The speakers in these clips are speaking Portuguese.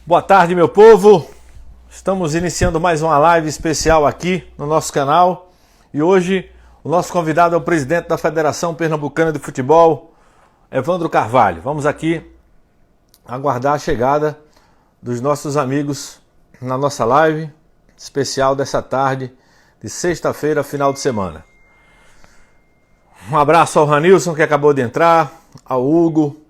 Boa tarde, meu povo. Estamos iniciando mais uma live especial aqui no nosso canal. E hoje o nosso convidado é o presidente da Federação Pernambucana de Futebol, Evandro Carvalho. Vamos aqui aguardar a chegada dos nossos amigos na nossa live especial dessa tarde de sexta-feira, final de semana. Um abraço ao Ranilson, que acabou de entrar, ao Hugo.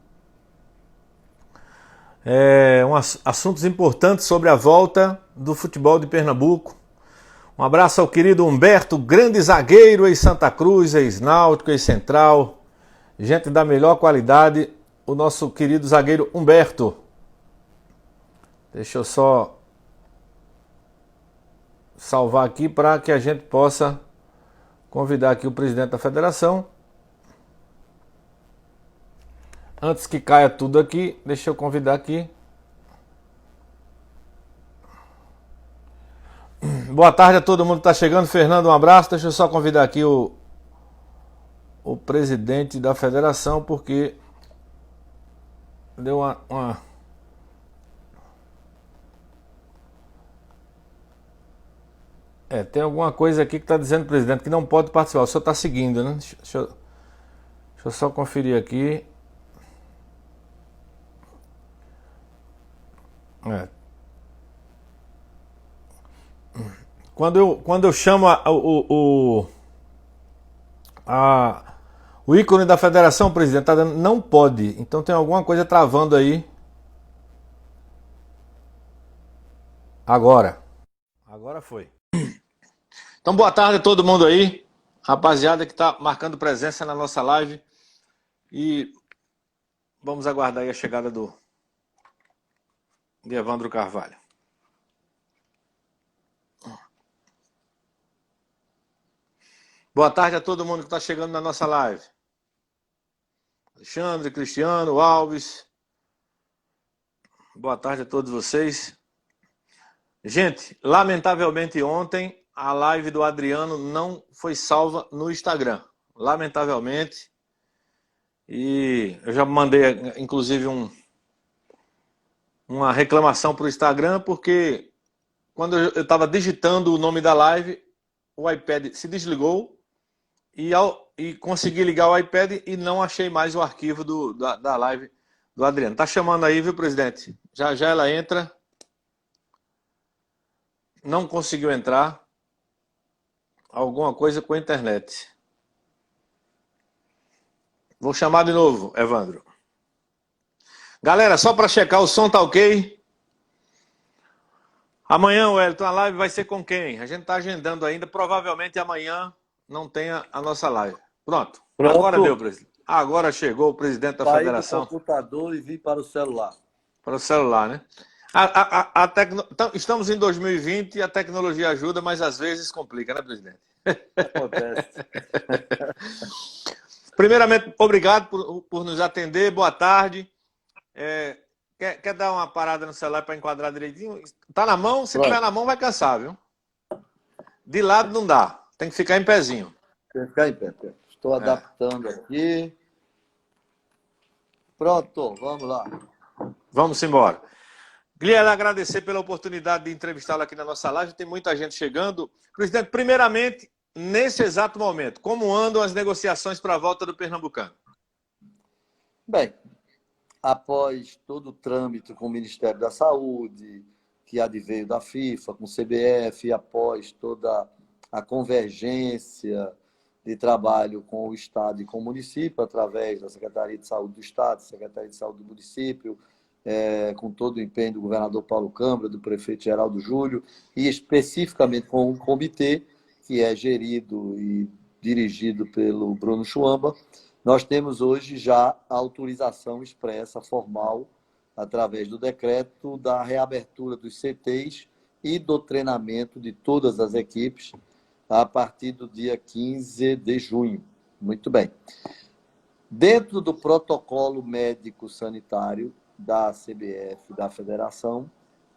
Assuntos importantes sobre a volta do futebol de Pernambuco. Um abraço ao querido Humberto, grande zagueiro ex-Santa Cruz, ex-Náutico, ex-Central. Gente da melhor qualidade, o nosso querido zagueiro Humberto. Deixa eu só salvar aqui para que a gente possa convidar aqui o presidente da federação. Antes que caia tudo aqui, deixa eu convidar aqui. Boa tarde a todo mundo que está chegando. Fernando, um abraço. Deixa eu só convidar aqui o presidente da federação, porque deu uma... tem alguma coisa aqui que está dizendo, presidente, que não pode participar. O senhor está seguindo, né? Deixa eu só conferir aqui. Quando eu chamo o ícone da federação, presidente, tá dando, não pode. Então tem alguma coisa travando aí. Agora foi. Então boa tarde a todo mundo aí, rapaziada que está marcando presença na nossa live. E vamos aguardar aí a chegada de Evandro Carvalho. Boa tarde a todo mundo que está chegando na nossa live. Alexandre, Cristiano, Alves. Boa tarde a todos vocês. Gente, lamentavelmente ontem a live do Adriano não foi salva no Instagram. Lamentavelmente. E eu já mandei, inclusive, uma reclamação para o Instagram, porque quando eu estava digitando o nome da live, o iPad se desligou e consegui ligar o iPad e não achei mais o arquivo da live do Adriano. Tá chamando aí, viu, presidente? Já já ela entra. Não conseguiu entrar. Alguma coisa com a internet. Vou chamar de novo, Evandro. Galera, só para checar, o som tá ok? Amanhã, Wellington, a live vai ser com quem? A gente está agendando ainda. Provavelmente amanhã não tenha a nossa live. Pronto. Agora deu, presidente. Agora chegou o presidente da federação. Saí do computador e vim para o celular. Para o celular, né? Estamos em 2020 e a tecnologia ajuda, mas às vezes complica, né, presidente? Acontece. Primeiramente, obrigado por nos atender. Boa tarde. Quer dar uma parada no celular para enquadrar direitinho? Tá na mão? Se tiver na mão, vai cansar, viu? De lado não dá. Tem que ficar em pezinho. Tem que ficar em pé. Estou adaptando aqui. Pronto, vamos lá. Vamos embora. Queria agradecer pela oportunidade de entrevistá-lo aqui na nossa live. Tem muita gente chegando. Presidente, primeiramente, nesse exato momento, como andam as negociações para a volta do Pernambucano? Bem, após todo o trâmite com o Ministério da Saúde, que adveio da FIFA, com o CBF, e após toda a convergência de trabalho com o Estado e com o município, através da Secretaria de Saúde do Estado, Secretaria de Saúde do município, com todo o empenho do governador Paulo Câmara, do prefeito Geraldo Júlio, e especificamente com o comitê, que é gerido e dirigido pelo Bruno Chuamba, nós temos hoje já a autorização expressa, formal, através do decreto, da reabertura dos CTs e do treinamento de todas as equipes a partir do dia 15 de junho. Muito bem. Dentro do protocolo médico-sanitário da CBF, da Federação,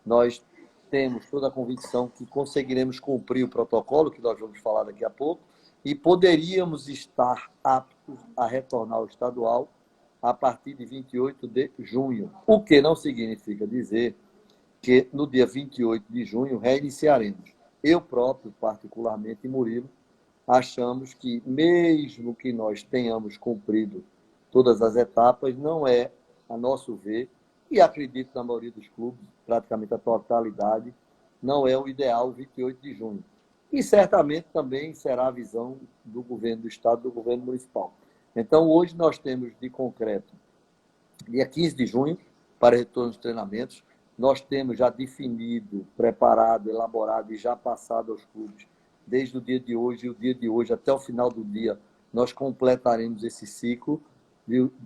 nós temos toda a convicção que conseguiremos cumprir o protocolo, que nós vamos falar daqui a pouco, e poderíamos estar aptos a retornar ao estadual a partir de 28 de junho. O que não significa dizer que no dia 28 de junho reiniciaremos. Eu próprio, particularmente, e Murilo, achamos que, mesmo que nós tenhamos cumprido todas as etapas, não é, a nosso ver, e acredito na maioria dos clubes, praticamente a totalidade, não é o ideal 28 de junho. E certamente também será a visão do governo do Estado, do governo municipal. Então, hoje nós temos de concreto, dia 15 de junho, para retorno dos treinamentos, nós temos já definido, preparado, elaborado e já passado aos clubes, desde o dia de hoje, e o dia de hoje até o final do dia, nós completaremos esse ciclo,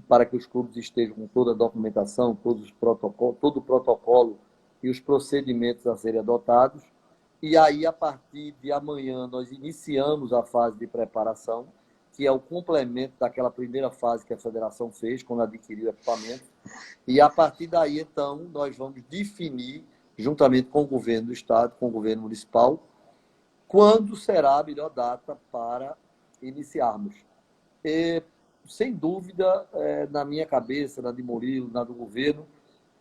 para que os clubes estejam com toda a documentação, todos os protocolos, todo o protocolo e os procedimentos a serem adotados. E aí, a partir de amanhã, nós iniciamos a fase de preparação, que é o complemento daquela primeira fase que a federação fez, quando adquiriu o equipamento. E a partir daí, então, nós vamos definir, juntamente com o governo do Estado, com o governo municipal, quando será a melhor data para iniciarmos. E, sem dúvida, na minha cabeça, na de Murilo, na do governo,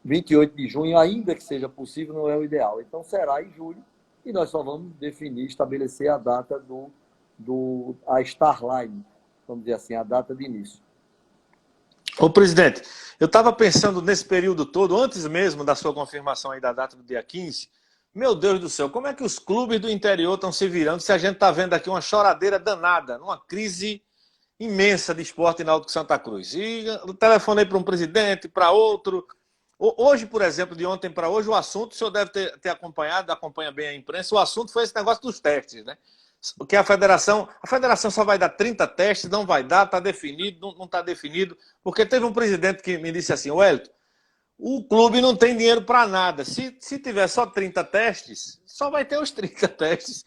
28 de junho, ainda que seja possível, não é o ideal. Então, será em julho, e nós só vamos definir, estabelecer a data a Starline, vamos dizer assim, a data de início. Ô, presidente, eu estava pensando nesse período todo, antes mesmo da sua confirmação aí da data do dia 15, meu Deus do céu, como é que os clubes do interior estão se virando se a gente está vendo aqui uma choradeira danada, uma crise imensa de Sport e Náutico Santa Cruz? E eu telefonei para um presidente, para outro. Hoje, por exemplo, de ontem para hoje, o assunto, o senhor deve ter acompanhado, acompanha bem a imprensa, o assunto foi esse negócio dos testes, né? Que a federação só vai dar 30 testes, não vai dar, está definido, não está definido, porque teve um presidente que me disse assim, Wellington, o clube não tem dinheiro para nada, se tiver só 30 testes, só vai ter os 30 testes,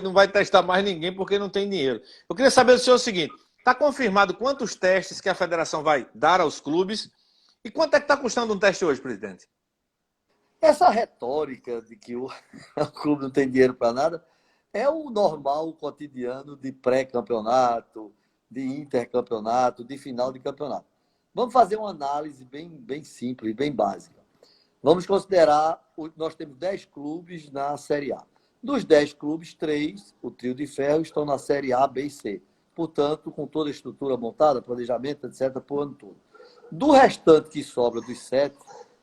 não vai testar mais ninguém porque não tem dinheiro. Eu queria saber do senhor o seguinte, está confirmado quantos testes que a federação vai dar aos clubes e quanto é que está custando um teste hoje, presidente? Essa retórica de que o clube não tem dinheiro para nada é o normal, o cotidiano de pré-campeonato, de intercampeonato, de final de campeonato. Vamos fazer uma análise bem simples, bem básica. Vamos considerar, nós temos 10 clubes na Série A. Dos 10 clubes, 3, o trio de ferro, estão na Série A, B e C. Portanto, com toda a estrutura montada, planejamento, etc., por ano todo. Do restante que sobra dos 7,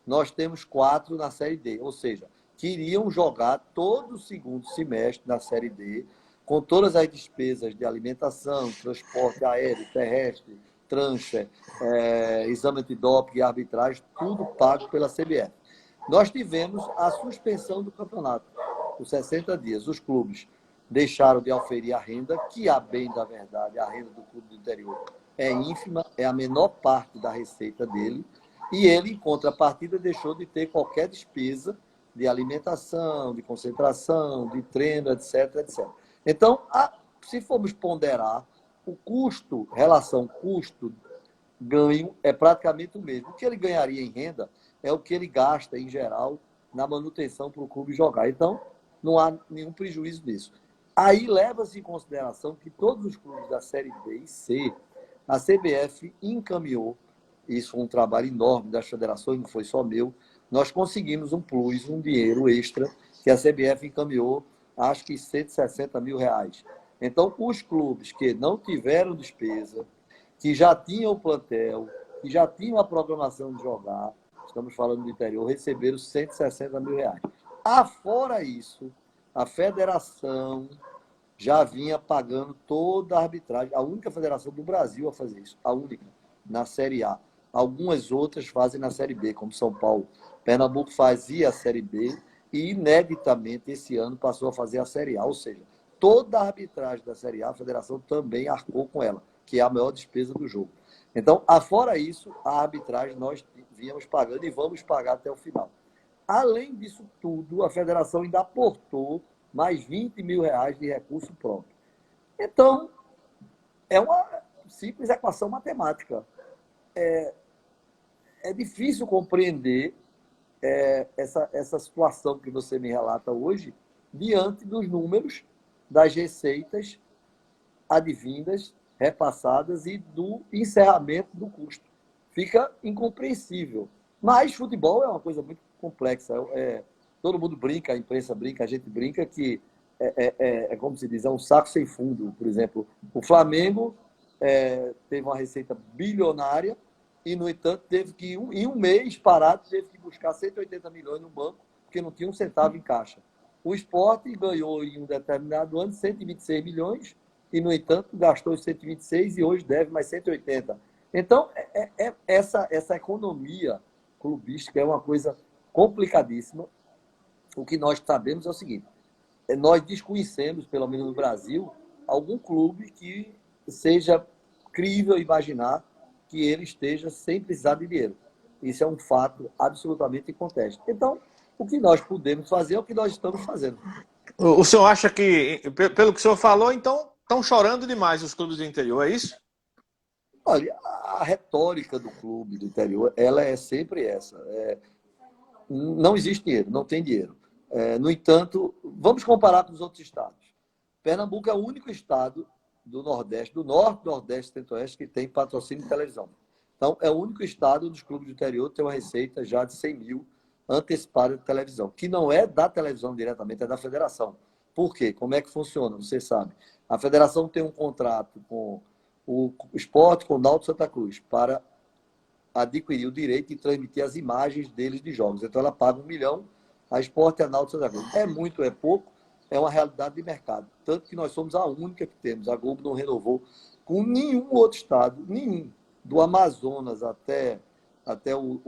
nós temos 4 na Série D, ou seja, que iriam jogar todo o segundo semestre na Série D, com todas as despesas de alimentação, transporte aéreo, terrestre, transfer, exame antidoping e arbitragem, tudo pago pela CBF. Nós tivemos a suspensão do campeonato por 60 dias. Os clubes deixaram de oferir a renda, que, a bem da verdade, a renda do clube do interior é ínfima, é a menor parte da receita dele, e ele, em contrapartida, deixou de ter qualquer despesa de alimentação, de concentração, de treino, etc, etc. Então, se formos ponderar, o custo, relação custo-ganho, é praticamente o mesmo. O que ele ganharia em renda é o que ele gasta, em geral, na manutenção para o clube jogar. Então, não há nenhum prejuízo nisso. Aí leva-se em consideração que todos os clubes da Série B e C, a CBF encaminhou, isso foi um trabalho enorme das federações, não foi só meu, nós conseguimos um plus, um dinheiro extra, que a CBF encaminhou, acho que R$160 mil. Então, os clubes que não tiveram despesa, que já tinham o plantel, que já tinham a programação de jogar, estamos falando do interior, receberam R$160 mil. Afora isso, a federação já vinha pagando toda a arbitragem, a única federação do Brasil a fazer isso, a única, na Série A. Algumas outras fazem na Série B, como São Paulo. Pernambuco fazia a Série B e, ineditamente, esse ano passou a fazer a Série A. Ou seja, toda a arbitragem da Série A, a federação também arcou com ela, que é a maior despesa do jogo. Então, afora isso, a arbitragem nós víamos pagando e vamos pagar até o final. Além disso tudo, a federação ainda aportou mais R$20 mil de recurso próprio. Então, é uma simples equação matemática. É difícil compreender essa situação que você me relata hoje diante dos números das receitas advindas, repassadas e do encerramento do custo. Fica incompreensível. Mas futebol é uma coisa muito complexa. todo mundo brinca, a imprensa brinca, a gente brinca que como se diz, é um saco sem fundo. Por exemplo, o Flamengo teve uma receita bilionária e, no entanto, teve que, em um mês parado, teve que buscar 180 milhões no banco, porque não tinha um centavo em caixa. O Sport ganhou, em um determinado ano, 126 milhões e, no entanto, gastou os 126 e hoje deve mais 180. Então, essa economia clubística é uma coisa complicadíssima. O que nós sabemos é o seguinte: nós desconhecemos, pelo menos no Brasil, algum clube que seja crível imaginar que ele esteja sem precisar de dinheiro. Isso é um fato absolutamente inconteste. Então, o que nós podemos fazer é o que nós estamos fazendo. O senhor acha que, pelo que o senhor falou, então estão chorando demais os clubes do interior, é isso? Olha, a retórica do clube do interior, ela é sempre essa. Não existe dinheiro, não tem dinheiro. No entanto, vamos comparar com os outros estados. Pernambuco é o único estado do Nordeste, do Norte, Nordeste e Centro-Oeste que tem patrocínio de televisão. Então, é o único estado dos clubes do interior que tem uma receita já de 100 mil antecipada de televisão, que não é da televisão diretamente, é da federação. Por quê? Como é que funciona? Você sabe. A federação tem um contrato com o Sport, com o Náutico Santa Cruz, para adquirir o direito de transmitir as imagens deles de jogos. Então, ela paga 1 milhão, a Sport e a Náutico Santa Cruz. É muito, é pouco, é uma realidade de mercado. Tanto que nós somos a única que temos. A Globo não renovou com nenhum outro estado, nenhum. Do Amazonas até o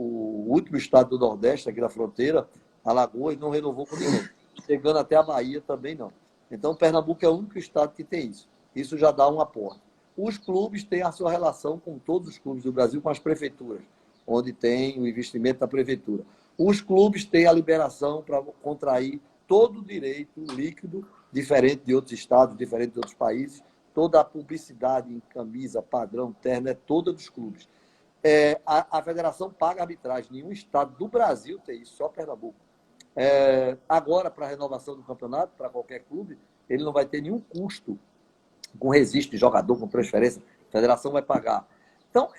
último estado do Nordeste, aqui da fronteira, Alagoas, não renovou com ninguém. Chegando até a Bahia também não. Então, Pernambuco é o único estado que tem isso. Isso já dá um aporte. Os clubes têm a sua relação com todos os clubes do Brasil, com as prefeituras, onde tem o investimento da prefeitura. Os clubes têm a liberação para contrair todo o direito líquido, diferente de outros estados, diferente de outros países. Toda a publicidade em camisa, padrão, terno, é toda dos clubes. A federação paga arbitragem. Nenhum estado do Brasil tem isso, só Pernambuco. Agora, para a renovação do campeonato, para qualquer clube, ele não vai ter nenhum custo com registro de jogador, com transferência. A federação vai pagar. Então,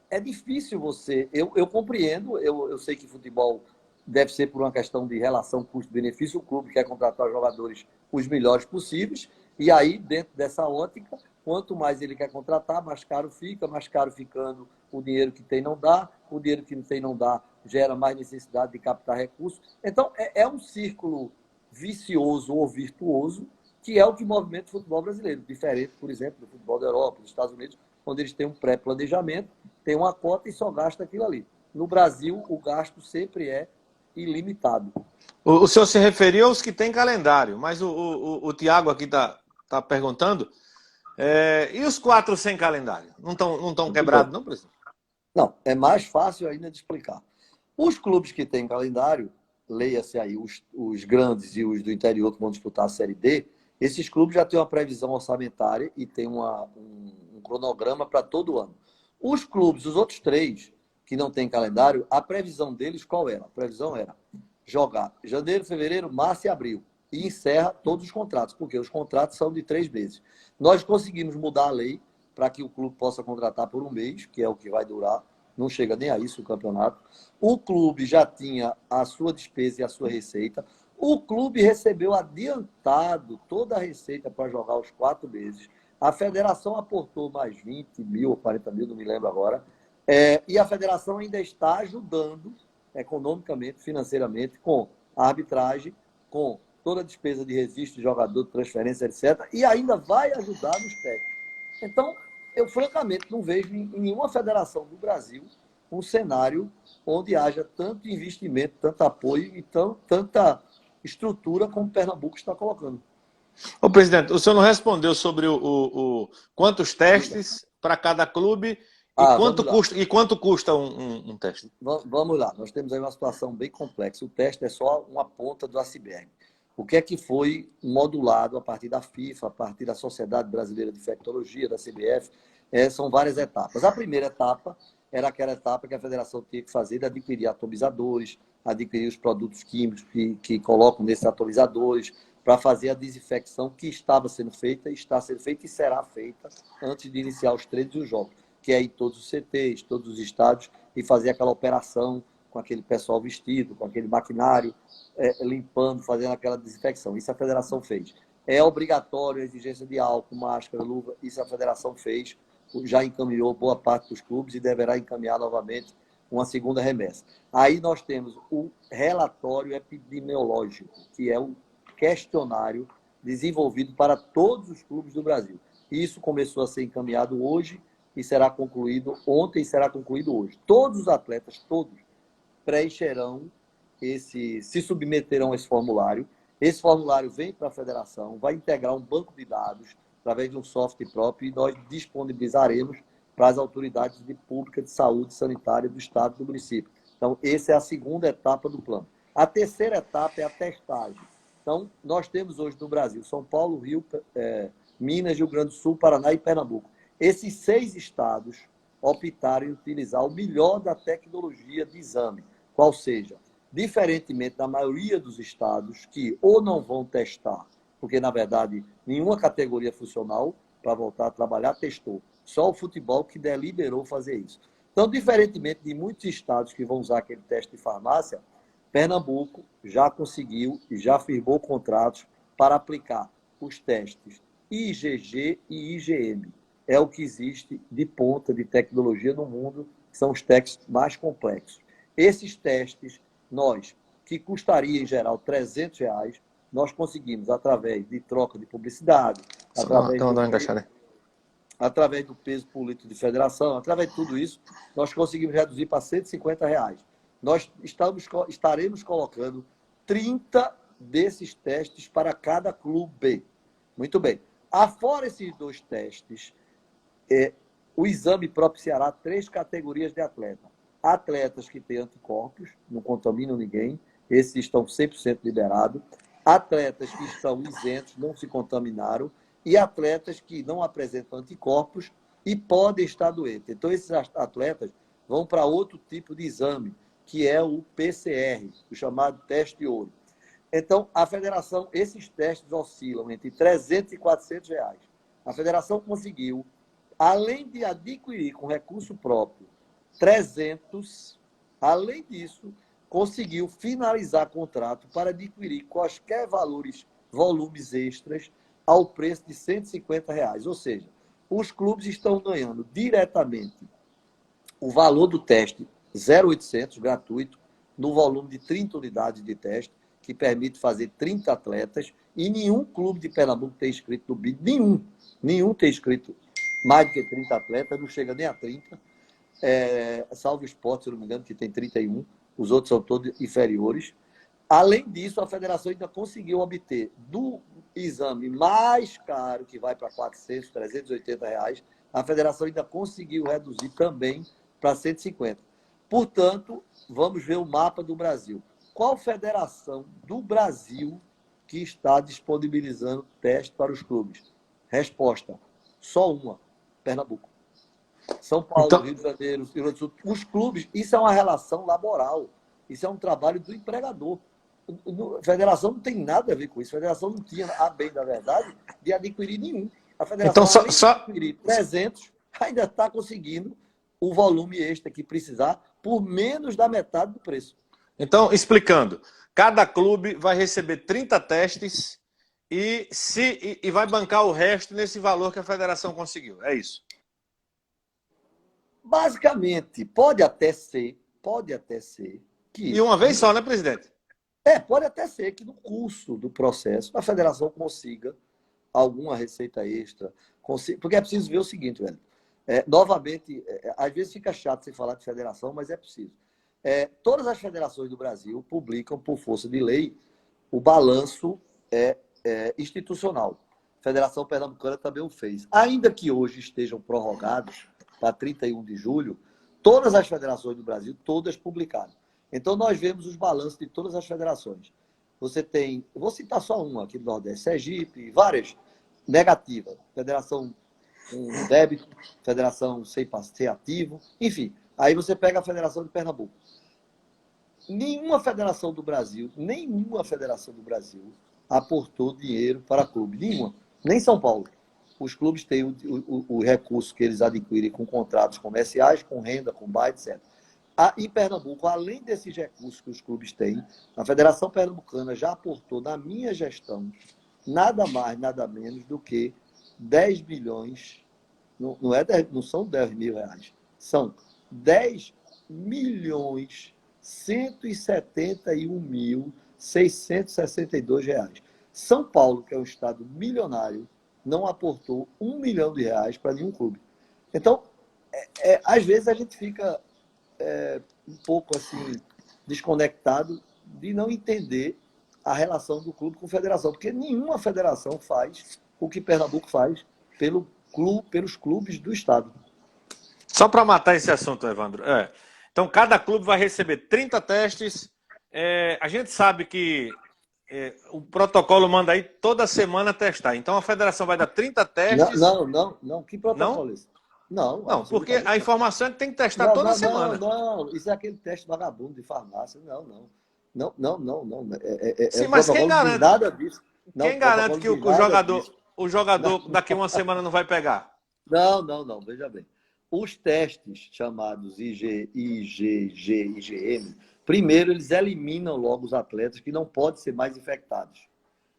é difícil você... Eu compreendo, eu sei que futebol deve ser por uma questão de relação custo-benefício. O clube quer contratar jogadores os melhores possíveis, e aí, dentro dessa ótica, quanto mais ele quer contratar, mais caro fica, mais caro ficando o dinheiro que tem não dá, o dinheiro que não tem não dá, gera mais necessidade de captar recursos. Então, é um círculo vicioso ou virtuoso, que é o que movimenta o futebol brasileiro, diferente, por exemplo, do futebol da Europa, dos Estados Unidos, onde eles têm um pré-planejamento, tem uma cota e só gasta aquilo ali. No Brasil, o gasto sempre é ilimitado. O senhor se referiu aos que têm calendário, mas o Tiago aqui está perguntando, e os 4 sem calendário? Não estão quebrados, não, presidente? Não, é mais fácil ainda de explicar. Os clubes que têm calendário, leia-se aí os grandes e os do interior que vão disputar a Série D, esses clubes já têm uma previsão orçamentária e têm um cronograma para todo ano. Os clubes, os outros 3 que não têm calendário, a previsão deles qual era? A previsão era jogar janeiro, fevereiro, março e abril. E encerra todos os contratos, porque os contratos são de 3 meses. Nós conseguimos mudar a lei para que o clube possa contratar por 1 mês, que é o que vai durar. Não chega nem a isso o campeonato. O clube já tinha a sua despesa e a sua receita. O clube recebeu adiantado toda a receita para jogar os 4 meses. A federação aportou mais 20 mil ou 40 mil, não me lembro agora. E a federação ainda está ajudando economicamente, financeiramente, com a arbitragem, com toda a despesa de registro de jogador, de transferência, etc. E ainda vai ajudar nos técnicos. Então, eu francamente não vejo em nenhuma federação do Brasil um cenário onde haja tanto investimento, tanto apoio e tanta estrutura como Pernambuco está colocando. Ô, presidente, o senhor não respondeu sobre quantos testes para cada clube e quanto custa um teste? Vamos lá, nós temos aí uma situação bem complexa. O teste é só uma ponta do iceberg. O que é que foi modulado a partir da FIFA, a partir da Sociedade Brasileira de Infectologia, da CBF? São várias etapas. A primeira etapa era aquela etapa que a federação tinha que fazer de adquirir atomizadores, adquirir os produtos químicos que colocam nesses atomizadores, para fazer a desinfecção que estava sendo feita, está sendo feita e será feita antes de iniciar os treinos e os jogos, que é em todos os CTs, todos os estádios, e fazer aquela operação com aquele pessoal vestido, com aquele maquinário, limpando, fazendo aquela desinfecção. Isso a federação fez. É obrigatório a exigência de álcool, máscara, luva. Isso a federação fez, já encaminhou boa parte dos clubes e deverá encaminhar novamente uma segunda remessa. Aí nós temos o relatório epidemiológico, que é um questionário desenvolvido para todos os clubes do Brasil. Isso começou a ser encaminhado hoje e será concluído ontem e será concluído hoje. Todos os atletas, todos, preencherão se submeterão a esse formulário. Esse formulário vem para a federação, vai integrar um banco de dados através de um software próprio e nós disponibilizaremos para as autoridades públicas de saúde sanitária do estado e do município. Então, essa é a segunda etapa do plano. A terceira etapa é a testagem. Então, nós temos hoje no Brasil São Paulo, Rio, Minas, Rio Grande do Sul, Paraná e Pernambuco. Esses 6 estados optaram em utilizar o melhor da tecnologia de exame, qual seja, diferentemente da maioria dos estados que ou não vão testar, porque, na verdade, nenhuma categoria funcional para voltar a trabalhar testou. Só o futebol que deliberou fazer isso. Então, diferentemente de muitos estados que vão usar aquele teste de farmácia, Pernambuco já conseguiu e já firmou contratos para aplicar os testes IgG e IgM. É o que existe de ponta de tecnologia no mundo, que são os testes mais complexos. Esses testes, que custaria em geral R$300, nós conseguimos, através de troca de publicidade, através do peso por litro de federação, através de tudo isso, nós conseguimos reduzir para R$150. Nós estaremos colocando 30 desses testes para cada clube. Muito bem. Afora esses 2 testes, o exame propiciará 3 categorias de atleta. Atletas que têm anticorpos, não contaminam ninguém, esses estão 100% liberados. Atletas que estão isentos, não se contaminaram. E atletas que não apresentam anticorpos e podem estar doentes. Então, esses atletas vão para outro tipo de exame, que é o PCR, o chamado teste de ouro. Então, a federação, esses testes oscilam entre R$300 e R$400. A federação conseguiu, além de adquirir com recurso próprio 300, além disso, conseguiu finalizar contrato para adquirir quaisquer volumes extras ao preço de R$150. Ou seja, os clubes estão ganhando diretamente o valor do teste 0,800, gratuito, no volume de 30 unidades de teste, que permite fazer 30 atletas, e nenhum clube de Pernambuco tem inscrito no BID, nenhum tem inscrito mais do que 30 atletas, não chega nem a 30, salvo o Sport, se não me engano, que tem 31, os outros são todos inferiores. Além disso, a federação ainda conseguiu obter do exame mais caro, que vai para R$400, R$380, a federação ainda conseguiu reduzir também para 150. Portanto, vamos ver o mapa do Brasil. Qual federação do Brasil que está disponibilizando teste para os clubes? Resposta: só uma, Pernambuco. São Paulo, então, Rio de Janeiro, Rio Grande do Sul. Os clubes, isso é uma relação laboral. Isso é um trabalho do empregador. A federação não tem nada a ver com isso. A federação não tinha, a bem da verdade, de adquirir nenhum. A federação, então, além de adquirir 300, ainda está conseguindo o volume extra que precisar por menos da metade do preço. Então, explicando, cada clube vai receber 30 testes e vai bancar o resto nesse valor que a federação conseguiu. É isso? Basicamente, pode até ser que... E uma vez só, né, presidente? Pode até ser que no curso do processo a federação consiga alguma receita extra. Porque é preciso ver o seguinte, velho. Novamente, às vezes fica chato você falar de federação, mas é preciso. Todas as federações do Brasil publicam, por força de lei, o balanço institucional. A Federação Pernambucana também o fez. Ainda que hoje estejam prorrogados para 31 de julho, todas as federações do Brasil, todas publicaram. Então, nós vemos os balanços de todas as federações. Você tem, vou citar só uma aqui do Nordeste, Sergipe, várias negativas. Federação com débito, federação sem ativo, enfim. Aí você pega a Federação de Pernambuco. Nenhuma federação do Brasil aportou dinheiro para clube. Nenhuma. Nem São Paulo. Os clubes têm o recurso que eles adquirem com contratos comerciais, com renda, com bar, etc. Em Pernambuco, além desses recursos que os clubes têm, a Federação Pernambucana já aportou na minha gestão nada mais, nada menos do que 10 milhões, não são 10 mil reais, são 10 milhões 171 mil 662 reais. São Paulo, que é um estado milionário, não aportou R$ 1 milhão para nenhum clube. Então, às vezes a gente fica um pouco assim desconectado de não entender a relação do clube com a federação, porque nenhuma federação faz o que Pernambuco faz pelos clubes do estado. Só para matar esse assunto, Evandro. Então, cada clube vai receber 30 testes. A gente sabe que o protocolo manda aí toda semana testar. Então, a federação vai dar 30 testes. Não. Que protocolo Não? é esse? Não, Não, porque a informação é que tem que testar toda semana. Não. Isso é aquele teste vagabundo de farmácia. Não. Sim, O mas quem protocolo não diz garante? nada disso. Não, Quem o garante protocolo que não diz o nada jogador, disso. o jogador daqui uma semana não vai pegar? Não. Veja bem. Os testes chamados IgM, primeiro eles eliminam logo os atletas que não podem ser mais infectados,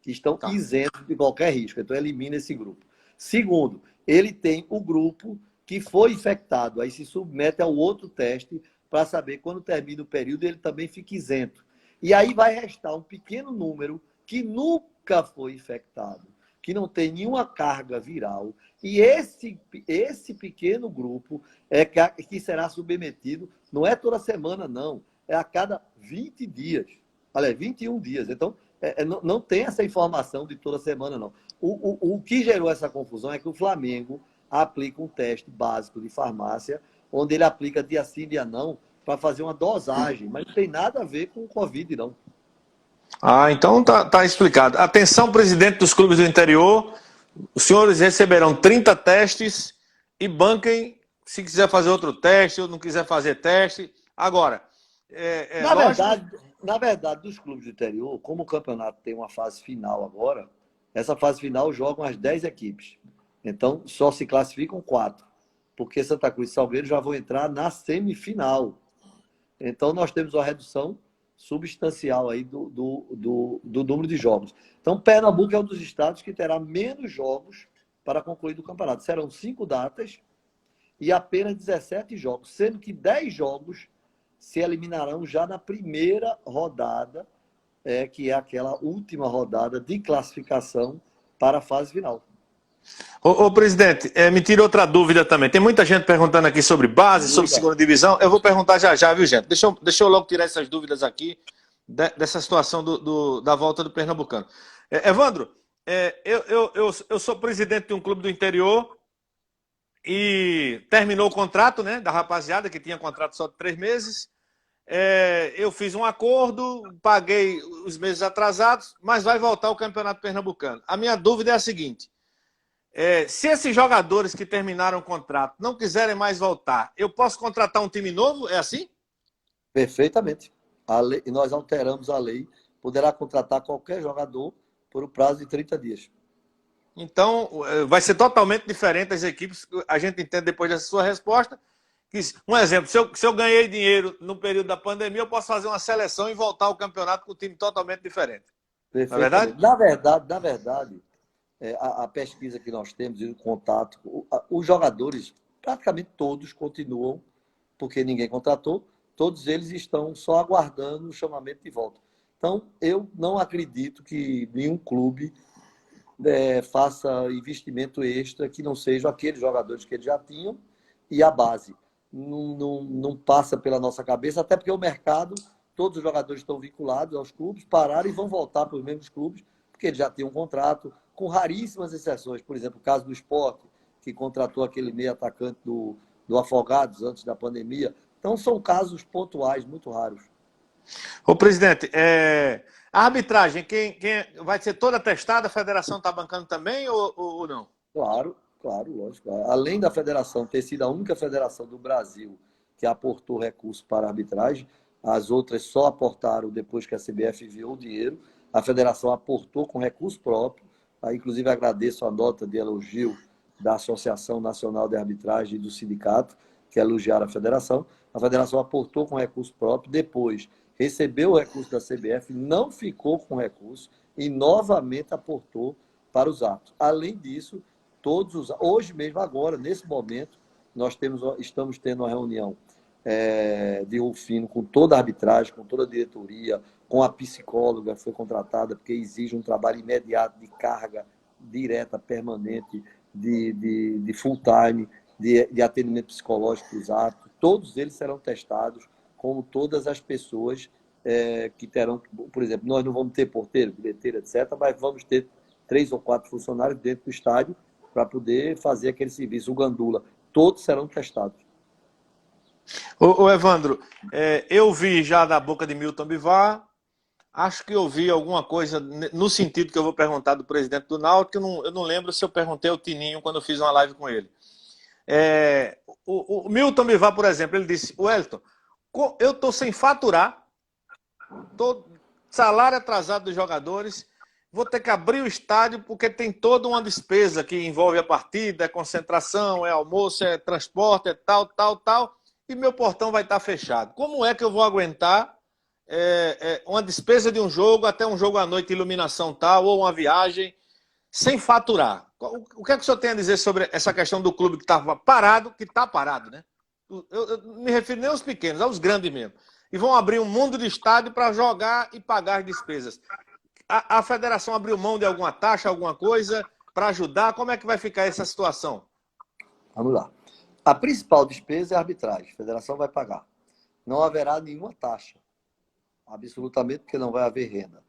que estão isentos de qualquer risco. Então, elimina esse grupo. Segundo, ele tem o grupo que foi infectado, aí se submete ao outro teste para saber quando termina o período ele também fica isento. E aí vai restar um pequeno número que nunca foi infectado, que não tem nenhuma carga viral, e esse pequeno grupo é que será submetido, não é toda semana, não, é a cada 20 dias, olha, 21 dias. Então, não tem essa informação de toda semana, não. O que gerou essa confusão é que o Flamengo aplica um teste básico de farmácia, onde ele aplica dia sim, dia não, para fazer uma dosagem, mas não tem nada a ver com o Covid, não. Então tá explicado. Atenção, presidente dos clubes do interior. Os senhores receberão 30 testes e banquem se quiser fazer outro teste ou não quiser fazer teste. Agora, na verdade, dos clubes do interior, como o campeonato tem uma fase final agora, essa fase final jogam as 10 equipes. Então, só se classificam 4, porque Santa Cruz e Salgueiro já vão entrar na semifinal. Então, nós temos uma redução substancial aí do número de jogos. Então, Pernambuco é um dos estados que terá menos jogos para concluir o campeonato. Serão 5 datas e apenas 17 jogos, sendo que 10 jogos se eliminarão já na primeira rodada, que é aquela última rodada de classificação para a fase final. Ô presidente, me tira outra dúvida também. Tem muita gente perguntando aqui sobre base, sobre segunda divisão. Eu vou perguntar já, viu, gente? Deixa eu logo tirar essas dúvidas aqui dessa situação da volta do Pernambucano. Evandro, eu sou presidente de um clube do interior e terminou o contrato, né, da rapaziada, que tinha contrato só de 3 meses. Eu fiz um acordo, paguei os meses atrasados, mas vai voltar o Campeonato Pernambucano. A minha dúvida é a seguinte: se esses jogadores que terminaram o contrato não quiserem mais voltar, eu posso contratar um time novo? É assim? Perfeitamente. Nós alteramos a lei, poderá contratar qualquer jogador por um prazo de 30 dias. Então, vai ser totalmente diferente as equipes. A gente entende depois dessa sua resposta. Um exemplo, se eu ganhei dinheiro no período da pandemia, eu posso fazer uma seleção e voltar ao campeonato com um time totalmente diferente. Não é verdade? Na verdade, a pesquisa que nós temos e o contato, os jogadores, praticamente todos continuam, porque ninguém contratou, todos eles estão só aguardando o chamamento de volta. Então, eu não acredito que nenhum clube faça investimento extra que não sejam aqueles jogadores que eles já tinham e a base. Não passa pela nossa cabeça, até porque o mercado, todos os jogadores estão vinculados aos clubes, pararam e vão voltar para os mesmos clubes, porque eles já têm um contrato, com raríssimas exceções. Por exemplo, o caso do Sport, que contratou aquele meio atacante do Afogados antes da pandemia. Então, são casos pontuais, muito raros. Ô, presidente, a arbitragem, quem vai ser toda testada, a federação está bancando também ou não? Claro, lógico. Além da federação ter sido a única federação do Brasil que aportou recurso para a arbitragem, as outras só aportaram depois que a CBF enviou o dinheiro. A federação aportou com recurso próprio. Inclusive, agradeço a nota de elogio da Associação Nacional de Arbitragem e do sindicato, que elogiaram a federação. A federação aportou com recurso próprio, depois recebeu o recurso da CBF, não ficou com recurso e novamente aportou para os atos. Além disso, hoje mesmo, agora, nesse momento, estamos tendo uma reunião de Rufino com toda a arbitragem, com toda a diretoria, com a psicóloga que foi contratada, porque exige um trabalho imediato de carga direta, permanente, de full time, de atendimento psicológico dos atos. Todos eles serão testados, como todas as pessoas que terão, por exemplo, nós não vamos ter porteiro, bilheteiro, etc., mas vamos ter 3 ou 4 funcionários dentro do estádio para poder fazer aquele serviço. O gandula, todos serão testados. Ô Evandro, eu vi já da boca de Milton Bivar, acho que eu vi alguma coisa no sentido que eu vou perguntar do presidente do Náutico, eu não lembro se eu perguntei ao Tininho quando eu fiz uma live com ele. O Milton Bivar, por exemplo, ele disse: Wellington, eu estou sem faturar, salário atrasado dos jogadores, vou ter que abrir o estádio porque tem toda uma despesa que envolve a partida, é concentração, é almoço, é transporte, é tal, e meu portão vai estar fechado. Como é que eu vou aguentar uma despesa de um jogo, até um jogo à noite, iluminação tal, ou uma viagem, sem faturar? O que é que o senhor tem a dizer sobre essa questão do clube que está parado, né? Eu não me refiro nem aos pequenos, aos grandes mesmo. E vão abrir um mundo de estádio para jogar e pagar as despesas. A federação abriu mão de alguma taxa, alguma coisa, para ajudar? Como é que vai ficar essa situação? Vamos lá. A principal despesa é a arbitragem. A federação vai pagar. Não haverá nenhuma taxa. Absolutamente, porque não vai haver renda.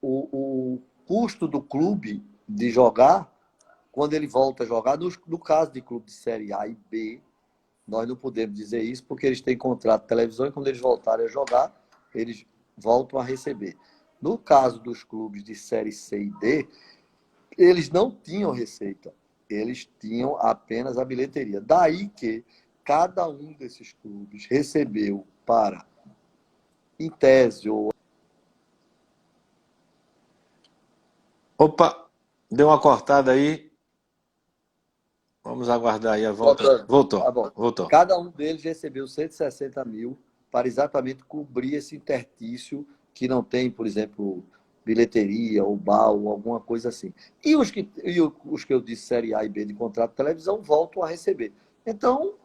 O custo do clube de jogar, quando ele volta a jogar, no caso de clube de Série A e B, nós não podemos dizer isso, porque eles têm contrato de televisão e quando eles voltarem a jogar, eles voltam a receber. No caso dos clubes de Série C e D, eles não tinham receita. Eles tinham apenas a bilheteria. Daí que cada um desses clubes recebeu para, em tese, ou... Opa, deu uma cortada aí. Vamos aguardar aí a volta. Voltou. Tá bom. Voltou. Cada um deles recebeu 160 mil para exatamente cobrir esse interstício que não tem, por exemplo, bilheteria ou bar ou alguma coisa assim. E os que eu disse, Série A e B de contrato de televisão, voltam a receber. Então,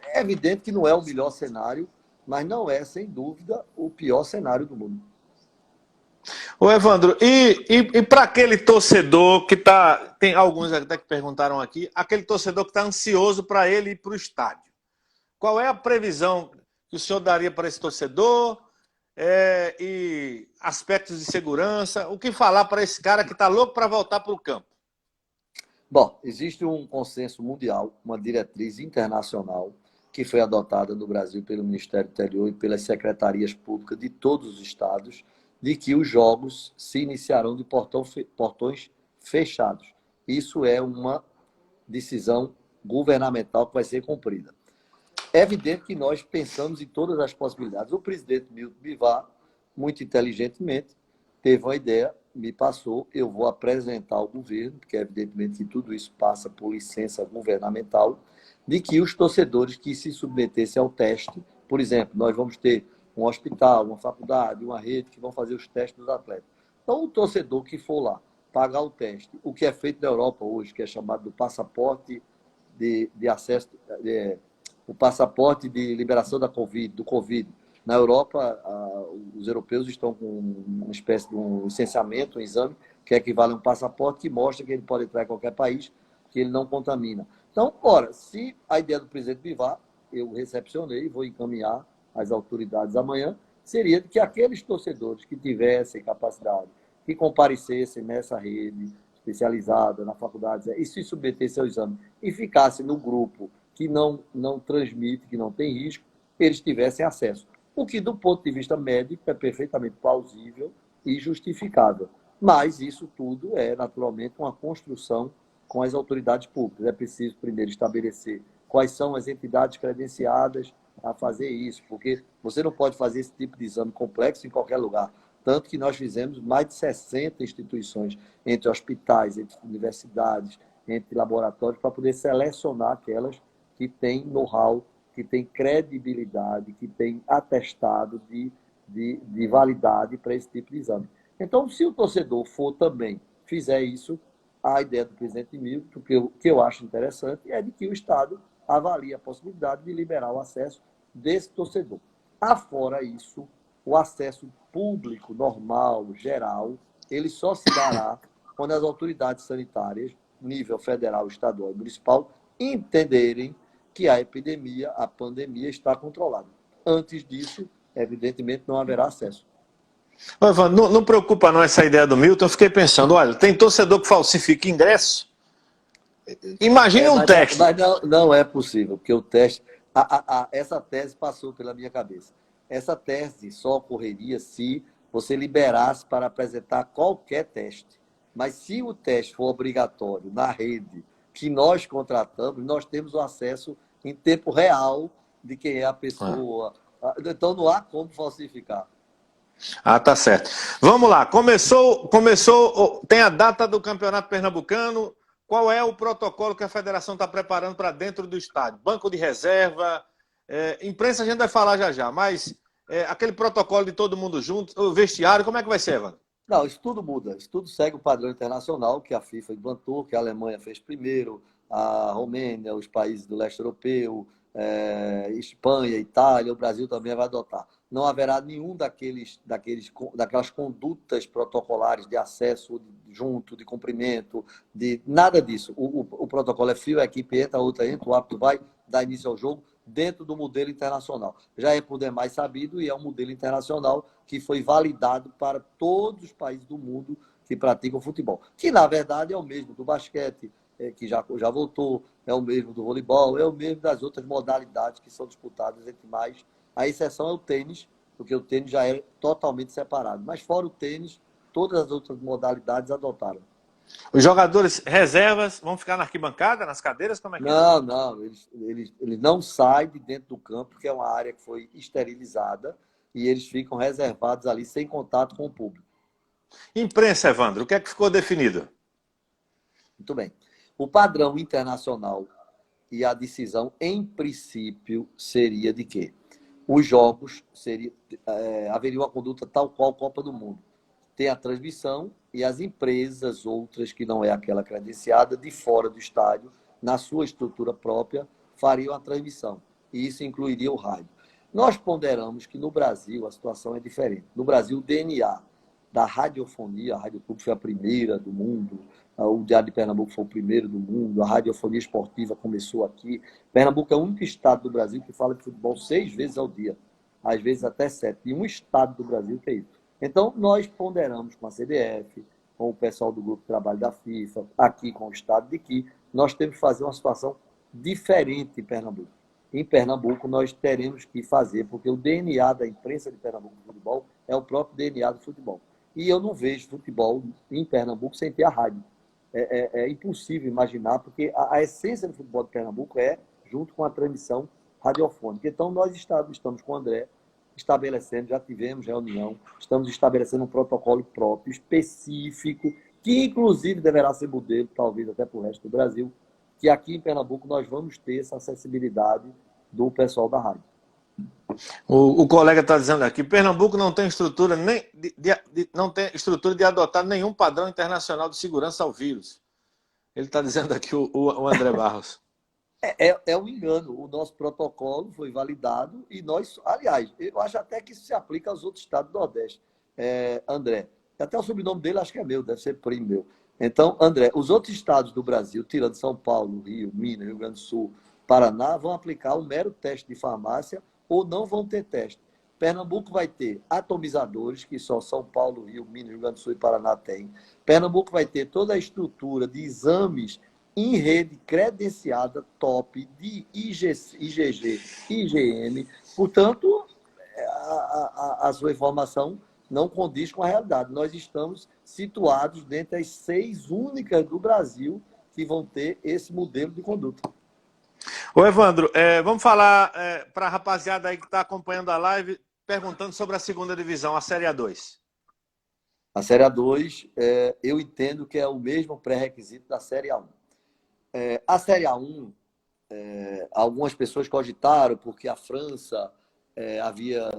é evidente que não é o melhor cenário, mas não é, sem dúvida, o pior cenário do mundo. Ô Evandro, e para aquele torcedor que está... Tem alguns até que perguntaram aqui, aquele torcedor que está ansioso para ele ir para o estádio. Qual é a previsão que o senhor daria para esse torcedor? E aspectos de segurança, o que falar para esse cara que está louco para voltar para o campo? Bom, existe um consenso mundial, uma diretriz internacional que foi adotada no Brasil pelo Ministério do Interior e pelas secretarias públicas de todos os estados, de que os jogos se iniciarão de portões fechados. Isso é uma decisão governamental que vai ser cumprida. É evidente que nós pensamos em todas as possibilidades. O presidente Milton Bivar, muito inteligentemente, teve uma ideia, me passou, eu vou apresentar ao governo, porque evidentemente que tudo isso passa por licença governamental, de que os torcedores que se submetessem ao teste, por exemplo, nós vamos ter um hospital, uma faculdade, uma rede que vão fazer os testes dos atletas. Então, o torcedor que for lá pagar o teste, o que é feito na Europa hoje, que é chamado do passaporte de acesso, o passaporte de liberação do Covid. Na Europa, os europeus estão com uma espécie de um licenciamento, um exame, que equivale a um passaporte que mostra que ele pode entrar em qualquer país, que ele não contamina. Então, ora, se a ideia do presidente Bivar, eu recepcionei, vou encaminhar às autoridades amanhã, seria de que aqueles torcedores que tivessem capacidade, que comparecessem nessa rede especializada, na faculdade, e se submetessem ao exame, e ficassem no grupo que não transmite, que não tem risco, eles tivessem acesso. O que, do ponto de vista médico, é perfeitamente plausível e justificável. Mas isso tudo é, naturalmente, uma construção com as autoridades públicas. É preciso, primeiro, estabelecer quais são as entidades credenciadas a fazer isso, porque você não pode fazer esse tipo de exame complexo em qualquer lugar. Tanto que nós fizemos mais de 60 instituições, entre hospitais, entre universidades, entre laboratórios, para poder selecionar aquelas que tem know-how, que tem credibilidade, que tem atestado de validade para esse tipo de exame. Então, se o torcedor for também, fizer isso, a ideia do presidente Milton, que eu acho interessante, é de que o Estado avalie a possibilidade de liberar o acesso desse torcedor. Afora isso, o acesso público, normal, geral, ele só se dará quando as autoridades sanitárias, nível federal, estadual e municipal, entenderem que a epidemia, a pandemia está controlada. Antes disso, evidentemente, não haverá acesso. Ô, Evandro, não preocupa não essa ideia do Milton. Eu fiquei pensando, olha, tem torcedor que falsifica ingresso. Imagine um teste. Mas não é possível, porque o teste. Essa tese passou pela minha cabeça. Essa tese só ocorreria se você liberasse para apresentar qualquer teste. Mas se o teste for obrigatório na rede que nós contratamos, nós temos o acesso em tempo real de quem é a pessoa. Então não há como falsificar. Ah, tá certo. Vamos lá. Começou. Tem a data do Campeonato Pernambucano. Qual é o protocolo que a federação está preparando para dentro do estádio? Banco de reserva, imprensa a gente vai falar já já, mas aquele protocolo de todo mundo junto, o vestiário, como é que vai ser, Evandro? Não, isso tudo muda. Isso tudo segue o padrão internacional que a FIFA implantou, que a Alemanha fez primeiro, a Romênia, os países do leste europeu, Espanha, Itália, o Brasil também vai adotar. Não haverá nenhum daquelas condutas protocolares de acesso junto, de cumprimento, de nada disso. O protocolo é frio, a equipe entra, a outra entra, o árbitro vai dar início ao jogo dentro do modelo internacional. Já é por demais sabido e é um modelo internacional que foi validado para todos os países do mundo que praticam futebol. Que, na verdade, é o mesmo do basquete, que já voltou, é o mesmo do voleibol, é o mesmo das outras modalidades que são disputadas entre mais. A exceção é o tênis, porque o tênis já é totalmente separado. Mas fora o tênis, todas as outras modalidades adotaram. Os jogadores reservas vão ficar na arquibancada, nas cadeiras? Como é que é? Não. Eles não saem de dentro do campo, que é uma área que foi esterilizada, e eles ficam reservados ali sem contato com o público. Imprensa, Evandro, o que é que ficou definido? Muito bem. O padrão internacional e a decisão, em princípio, seria de que os jogos haveria uma conduta tal qual Copa do Mundo. Tem a transmissão e as empresas, outras que não é aquela credenciada, de fora do estádio, na sua estrutura própria, fariam a transmissão. E isso incluiria o rádio. Nós ponderamos que no Brasil a situação é diferente. No Brasil, o DNA da radiofonia, a Rádio Clube foi a primeira do mundo, o Diário de Pernambuco foi o primeiro do mundo, a radiofonia esportiva começou aqui. Pernambuco é o único estado do Brasil que fala de futebol 6 vezes ao dia, às vezes até 7. E um estado do Brasil que é isso. Então, nós ponderamos com a CBF, com o pessoal do grupo de trabalho da FIFA, aqui com o estado, de que nós temos que fazer uma situação diferente em Pernambuco. Em Pernambuco, nós teremos que fazer, porque o DNA da imprensa de Pernambuco do futebol é o próprio DNA do futebol. E eu não vejo futebol em Pernambuco sem ter a rádio. É impossível imaginar, porque a essência do futebol de Pernambuco é junto com a transmissão radiofônica. Então, nós estamos com o André estabelecendo, já tivemos reunião, estamos estabelecendo um protocolo próprio, específico, que inclusive deverá ser modelo, talvez até para o resto do Brasil, que aqui em Pernambuco nós vamos ter essa acessibilidade do pessoal da rádio. O colega está dizendo aqui, Pernambuco não tem estrutura não tem estrutura de adotar nenhum padrão internacional de segurança ao vírus. Ele está dizendo aqui o André Barros. É um engano. O nosso protocolo foi validado e nós, aliás, eu acho até que isso se aplica aos outros estados do Nordeste. André, até o sobrenome dele acho que é meu, deve ser primo meu. Então, André, os outros estados do Brasil, tirando São Paulo, Rio, Minas, Rio Grande do Sul, Paraná, vão aplicar um mero teste de farmácia ou não vão ter teste. Pernambuco vai ter atomizadores, que só São Paulo, Rio, Minas, Rio Grande do Sul e Paraná tem. Pernambuco vai ter toda a estrutura de exames em rede credenciada top de IgG, IgM. Portanto, a sua informação não condiz com a realidade. Nós estamos situados dentre as 6 únicas do Brasil que vão ter esse modelo de conduta. Ô Evandro, vamos falar para a rapaziada aí que está acompanhando a live, perguntando sobre a segunda divisão, a Série A2. A Série A2, eu entendo que é o mesmo pré-requisito da Série A1. A Série A1, algumas pessoas cogitaram porque a França havia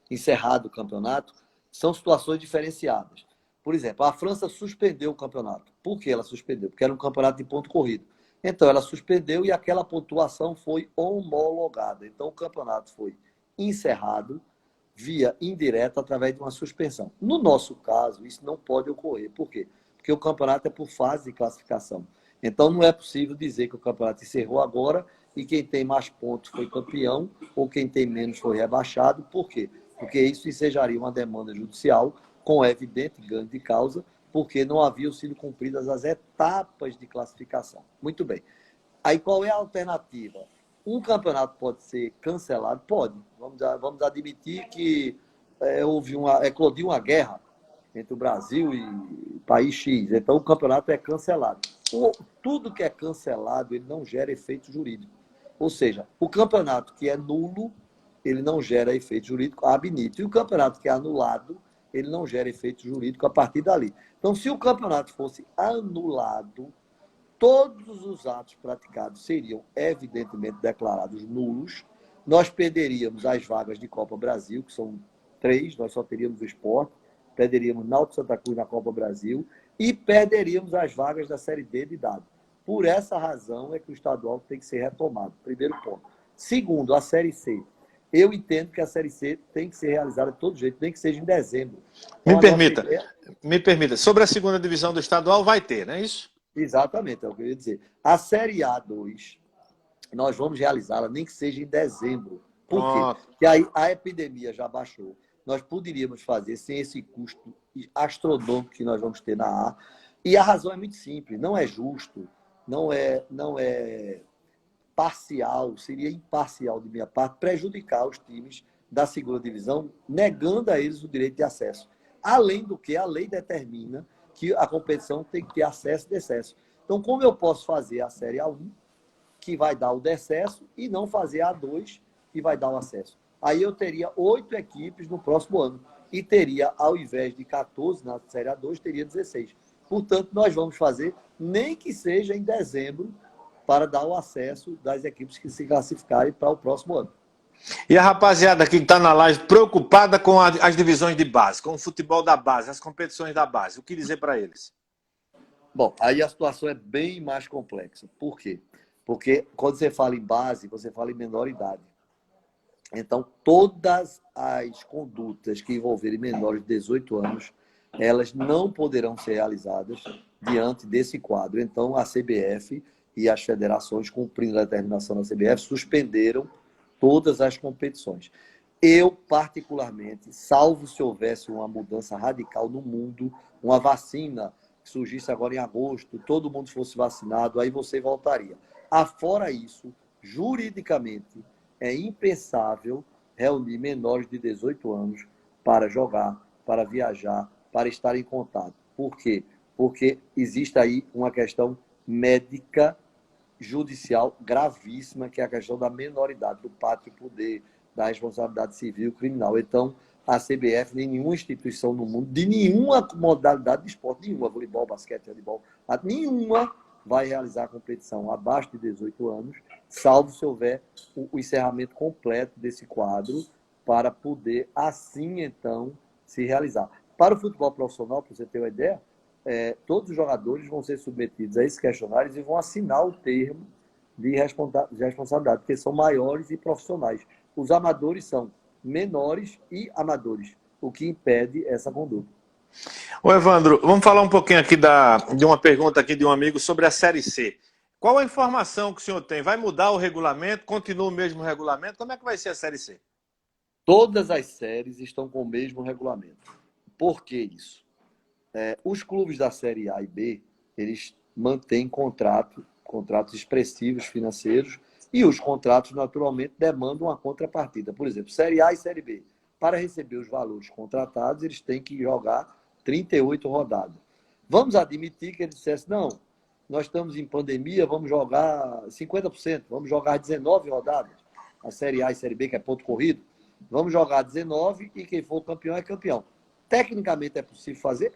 encerrado o campeonato. São situações diferenciadas. Por exemplo, a França suspendeu o campeonato. Por que ela suspendeu? Porque era um campeonato de ponto corrido. Então, ela suspendeu e aquela pontuação foi homologada. Então, o campeonato foi encerrado via indireta através de uma suspensão. No nosso caso, isso não pode ocorrer. Por quê? Porque o campeonato é por fase de classificação. Então, não é possível dizer que o campeonato encerrou agora e quem tem mais pontos foi campeão ou quem tem menos foi rebaixado. Por quê? Porque isso ensejaria uma demanda judicial com evidente ganho de causa, porque não haviam sido cumpridas as etapas de classificação. Muito bem. Aí qual é a alternativa? Um campeonato pode ser cancelado? Pode. Vamos admitir que eclodiu uma guerra entre o Brasil e país X. Então o campeonato é cancelado. Tudo que é cancelado, ele não gera efeito jurídico. Ou seja, o campeonato que é nulo, ele não gera efeito jurídico ab initio. E o campeonato que é anulado, ele não gera efeito jurídico a partir dali. Então, se o campeonato fosse anulado, todos os atos praticados seriam evidentemente declarados nulos. Nós perderíamos as vagas de Copa Brasil, que são 3, nós só teríamos o Sport, perderíamos Náutico Santa Cruz na Copa Brasil e perderíamos as vagas da Série D de dado. Por essa razão é que o estadual tem que ser retomado. Primeiro ponto. Segundo, a Série C. Eu entendo que a Série C tem que ser realizada de todo jeito, nem que seja em dezembro. Então, me permita. Sobre a segunda divisão do estadual, vai ter, não é isso? Exatamente, é o que eu ia dizer. A Série A2, nós vamos realizá-la nem que seja em dezembro. Por quê? Porque aí a epidemia já baixou. Nós poderíamos fazer sem esse custo astronômico que nós vamos ter na A. E a razão é muito simples. Não é justo, não é parcial, seria imparcial de minha parte prejudicar os times da segunda divisão, negando a eles o direito de acesso. Além do que a lei determina que a competição tem que ter acesso e decesso. Então, como eu posso fazer a Série A1, que vai dar o decesso, e não fazer a A2, que vai dar o acesso? Aí eu teria 8 equipes no próximo ano. E teria, ao invés de 14 na Série A2, teria 16. Portanto, nós vamos fazer, nem que seja em dezembro, para dar o acesso das equipes que se classificarem para o próximo ano. E a rapaziada que está na live preocupada com as divisões de base, com o futebol da base, as competições da base, o que dizer para eles? Bom, aí a situação é bem mais complexa. Por quê? Porque quando você fala em base, você fala em menor idade. Então, todas as condutas que envolverem menores de 18 anos, elas não poderão ser realizadas diante desse quadro. Então, a CBF e as federações, cumprindo a determinação da CBF, suspenderam todas as competições. Eu, particularmente, salvo se houvesse uma mudança radical no mundo, uma vacina que surgisse agora em agosto, todo mundo fosse vacinado, aí você voltaria. Afora isso, juridicamente, é impensável reunir menores de 18 anos para jogar, para viajar, para estar em contato. Por quê? Porque existe aí uma questão médica, judicial gravíssima, que é a questão da menoridade, do pátrio poder, da responsabilidade civil e criminal. Então, a CBF, nem nenhuma instituição no mundo, de nenhuma modalidade de esporte, nenhuma, voleibol, basquete, handebol, nenhuma vai realizar a competição abaixo de 18 anos, salvo se houver o encerramento completo desse quadro, para poder, assim, então, se realizar. Para o futebol profissional, para você ter uma ideia, todos os jogadores vão ser submetidos a esses questionários e vão assinar o termo de responsabilidade, porque são maiores e profissionais. Os amadores são menores e amadores, o que impede essa conduta. Ô Evandro, vamos falar um pouquinho aqui de uma pergunta aqui de um amigo sobre a Série C. Qual a informação que o senhor tem? Vai mudar o regulamento? Continua o mesmo regulamento? Como é que vai ser a Série C? Todas as séries estão com o mesmo regulamento. Por que isso? Os clubes da Série A e B, eles mantêm contratos expressivos financeiros, e os contratos, naturalmente, demandam uma contrapartida. Por exemplo, Série A e Série B. Para receber os valores contratados, eles têm que jogar 38 rodadas. Vamos admitir que eles dissessem, não, nós estamos em pandemia, vamos jogar 50%, vamos jogar 19 rodadas. A Série A e Série B, que é ponto corrido, vamos jogar 19 e quem for campeão é campeão. Tecnicamente é possível fazer?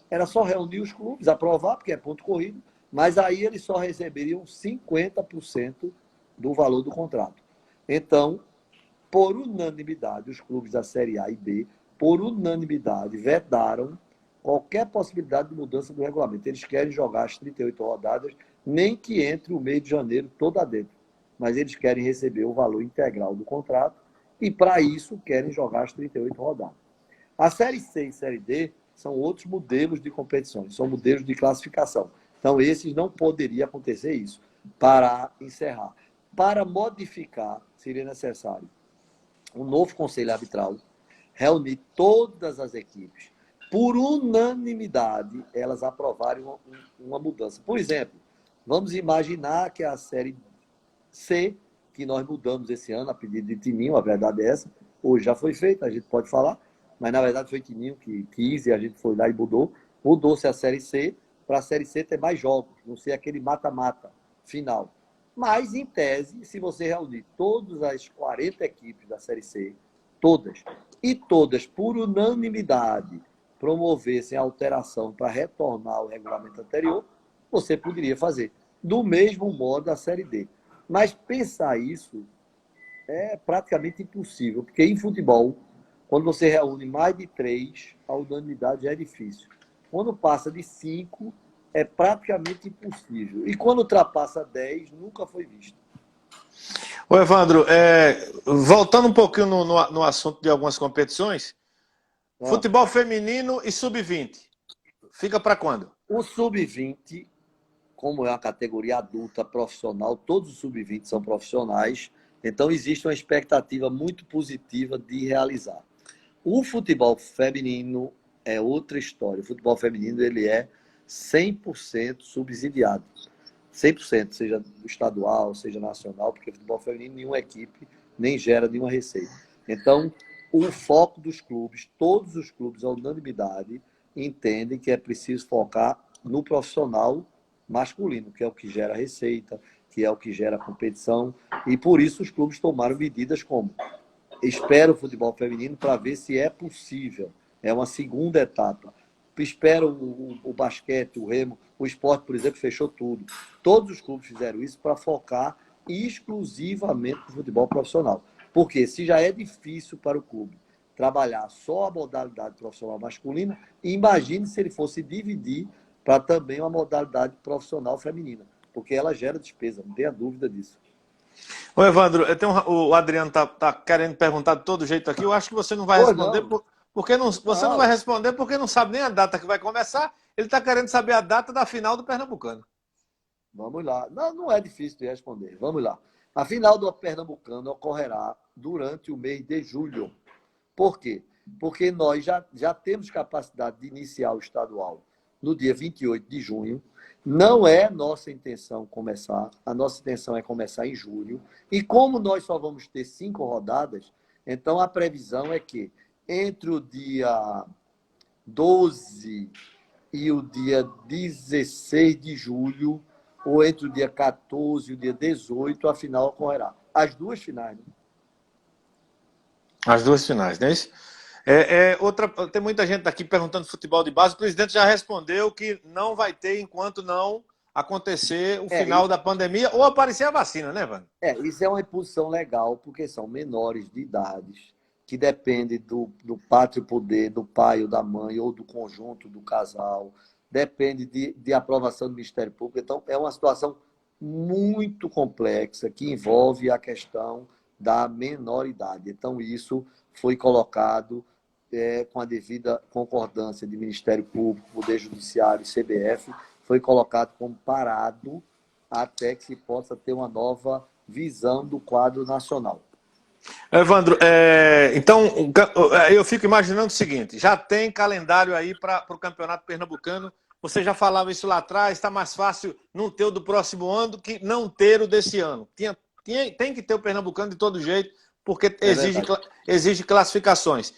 Era só reunir os clubes, aprovar, porque é ponto corrido, Mas aí eles só receberiam 50% do valor do contrato. Então, por unanimidade, os clubes da Série A e B, por unanimidade, vedaram qualquer possibilidade de mudança do regulamento. Eles querem jogar as 38 rodadas, nem que entre o mês de janeiro todo adentro. Mas eles querem receber o valor integral do contrato e, para isso, querem jogar as 38 rodadas. A Série C e Série D são outros modelos de competições, são modelos de classificação. Então, esses não poderia acontecer isso. Para encerrar, para modificar, seria necessário um novo conselho arbitral, reunir todas as equipes. Por unanimidade, elas aprovarem uma mudança. Por exemplo, vamos imaginar que a Série C, que nós mudamos esse ano, a pedido de Tininho, a verdade é essa, hoje já foi feita, a gente pode falar, mas na verdade foi Tininho que quis e a gente foi lá e mudou. Mudou-se a Série C, para a Série C ter mais jogos, não ser aquele mata-mata final. Mas, em tese, se você reunir todas as 40 equipes da Série C, todas, e todas, por unanimidade, promovessem a alteração para retornar ao regulamento anterior, você poderia fazer. Do mesmo modo a Série D. Mas pensar isso é praticamente impossível, porque em futebol, quando você reúne mais de 3, a unanimidade já é difícil. Quando passa de 5, é praticamente impossível. E quando ultrapassa 10, nunca foi visto. Ô Evandro, voltando um pouquinho no assunto de algumas competições, Ah, futebol feminino e sub-20, fica para quando? o sub-20, como é uma categoria adulta, profissional, todos os sub-20 são profissionais, então existe uma expectativa muito positiva de realizar. O futebol feminino é outra história. O futebol feminino ele é 100% subsidiado. 100%, seja estadual, seja nacional, porque futebol feminino nenhuma equipe nem gera nenhuma receita. Então, o foco dos clubes, todos os clubes, a unanimidade, entendem que é preciso focar no profissional masculino, que é o que gera receita, que é o que gera competição, e por isso os clubes tomaram medidas como espera o futebol feminino para ver se é possível. É uma segunda etapa. Espera o basquete, o remo, o esporte, por exemplo, fechou tudo. Todos os clubes fizeram isso para focar exclusivamente no futebol profissional. Porque se já é difícil para o clube trabalhar só a modalidade profissional masculina, imagine se ele fosse dividir para também uma modalidade profissional feminina. Porque ela gera despesa, não tenha dúvida disso. Ô Evandro, o Adriano tá querendo perguntar de todo jeito aqui, eu acho que você não vai Pois responder, não. porque não, você não vai Não. responder porque não sabe nem a data que vai começar, ele está querendo saber a data da final do Pernambucano. Vamos lá. Não, não é difícil de responder. Vamos lá. A final do Pernambucano ocorrerá durante o mês de julho. Por quê? Porque nós já temos capacidade de iniciar o estadual no dia 28 de junho. Não é nossa intenção começar. A nossa intenção é começar em julho. E como nós só vamos ter 5 rodadas, então a previsão é que entre o dia 12 e o dia 16 de julho, ou entre o dia 14 e o dia 18, a final ocorrerá. As duas finais, né? As duas finais, não é isso? Tem muita gente aqui perguntando futebol de base. O presidente já respondeu que não vai ter enquanto não acontecer o É, final da pandemia ou aparecer a vacina, né, Evandro? isso é uma imposição legal, porque são menores de idades, que dependem do pátrio poder do pai ou da mãe, ou do conjunto do casal, depende de aprovação do Ministério Público. Então, é uma situação muito complexa, que envolve a questão da menoridade. Então, isso foi colocado com a devida concordância de Ministério Público, Poder Judiciário e CBF, foi colocado como parado até que se possa ter uma nova visão do quadro nacional. Evandro, então eu fico imaginando o seguinte: já tem calendário aí para o Campeonato Pernambucano. Você já falava isso lá atrás, está mais fácil não ter o do próximo ano que não ter o desse ano. Tem que ter o Pernambucano de todo jeito, porque É verdade. exige classificações.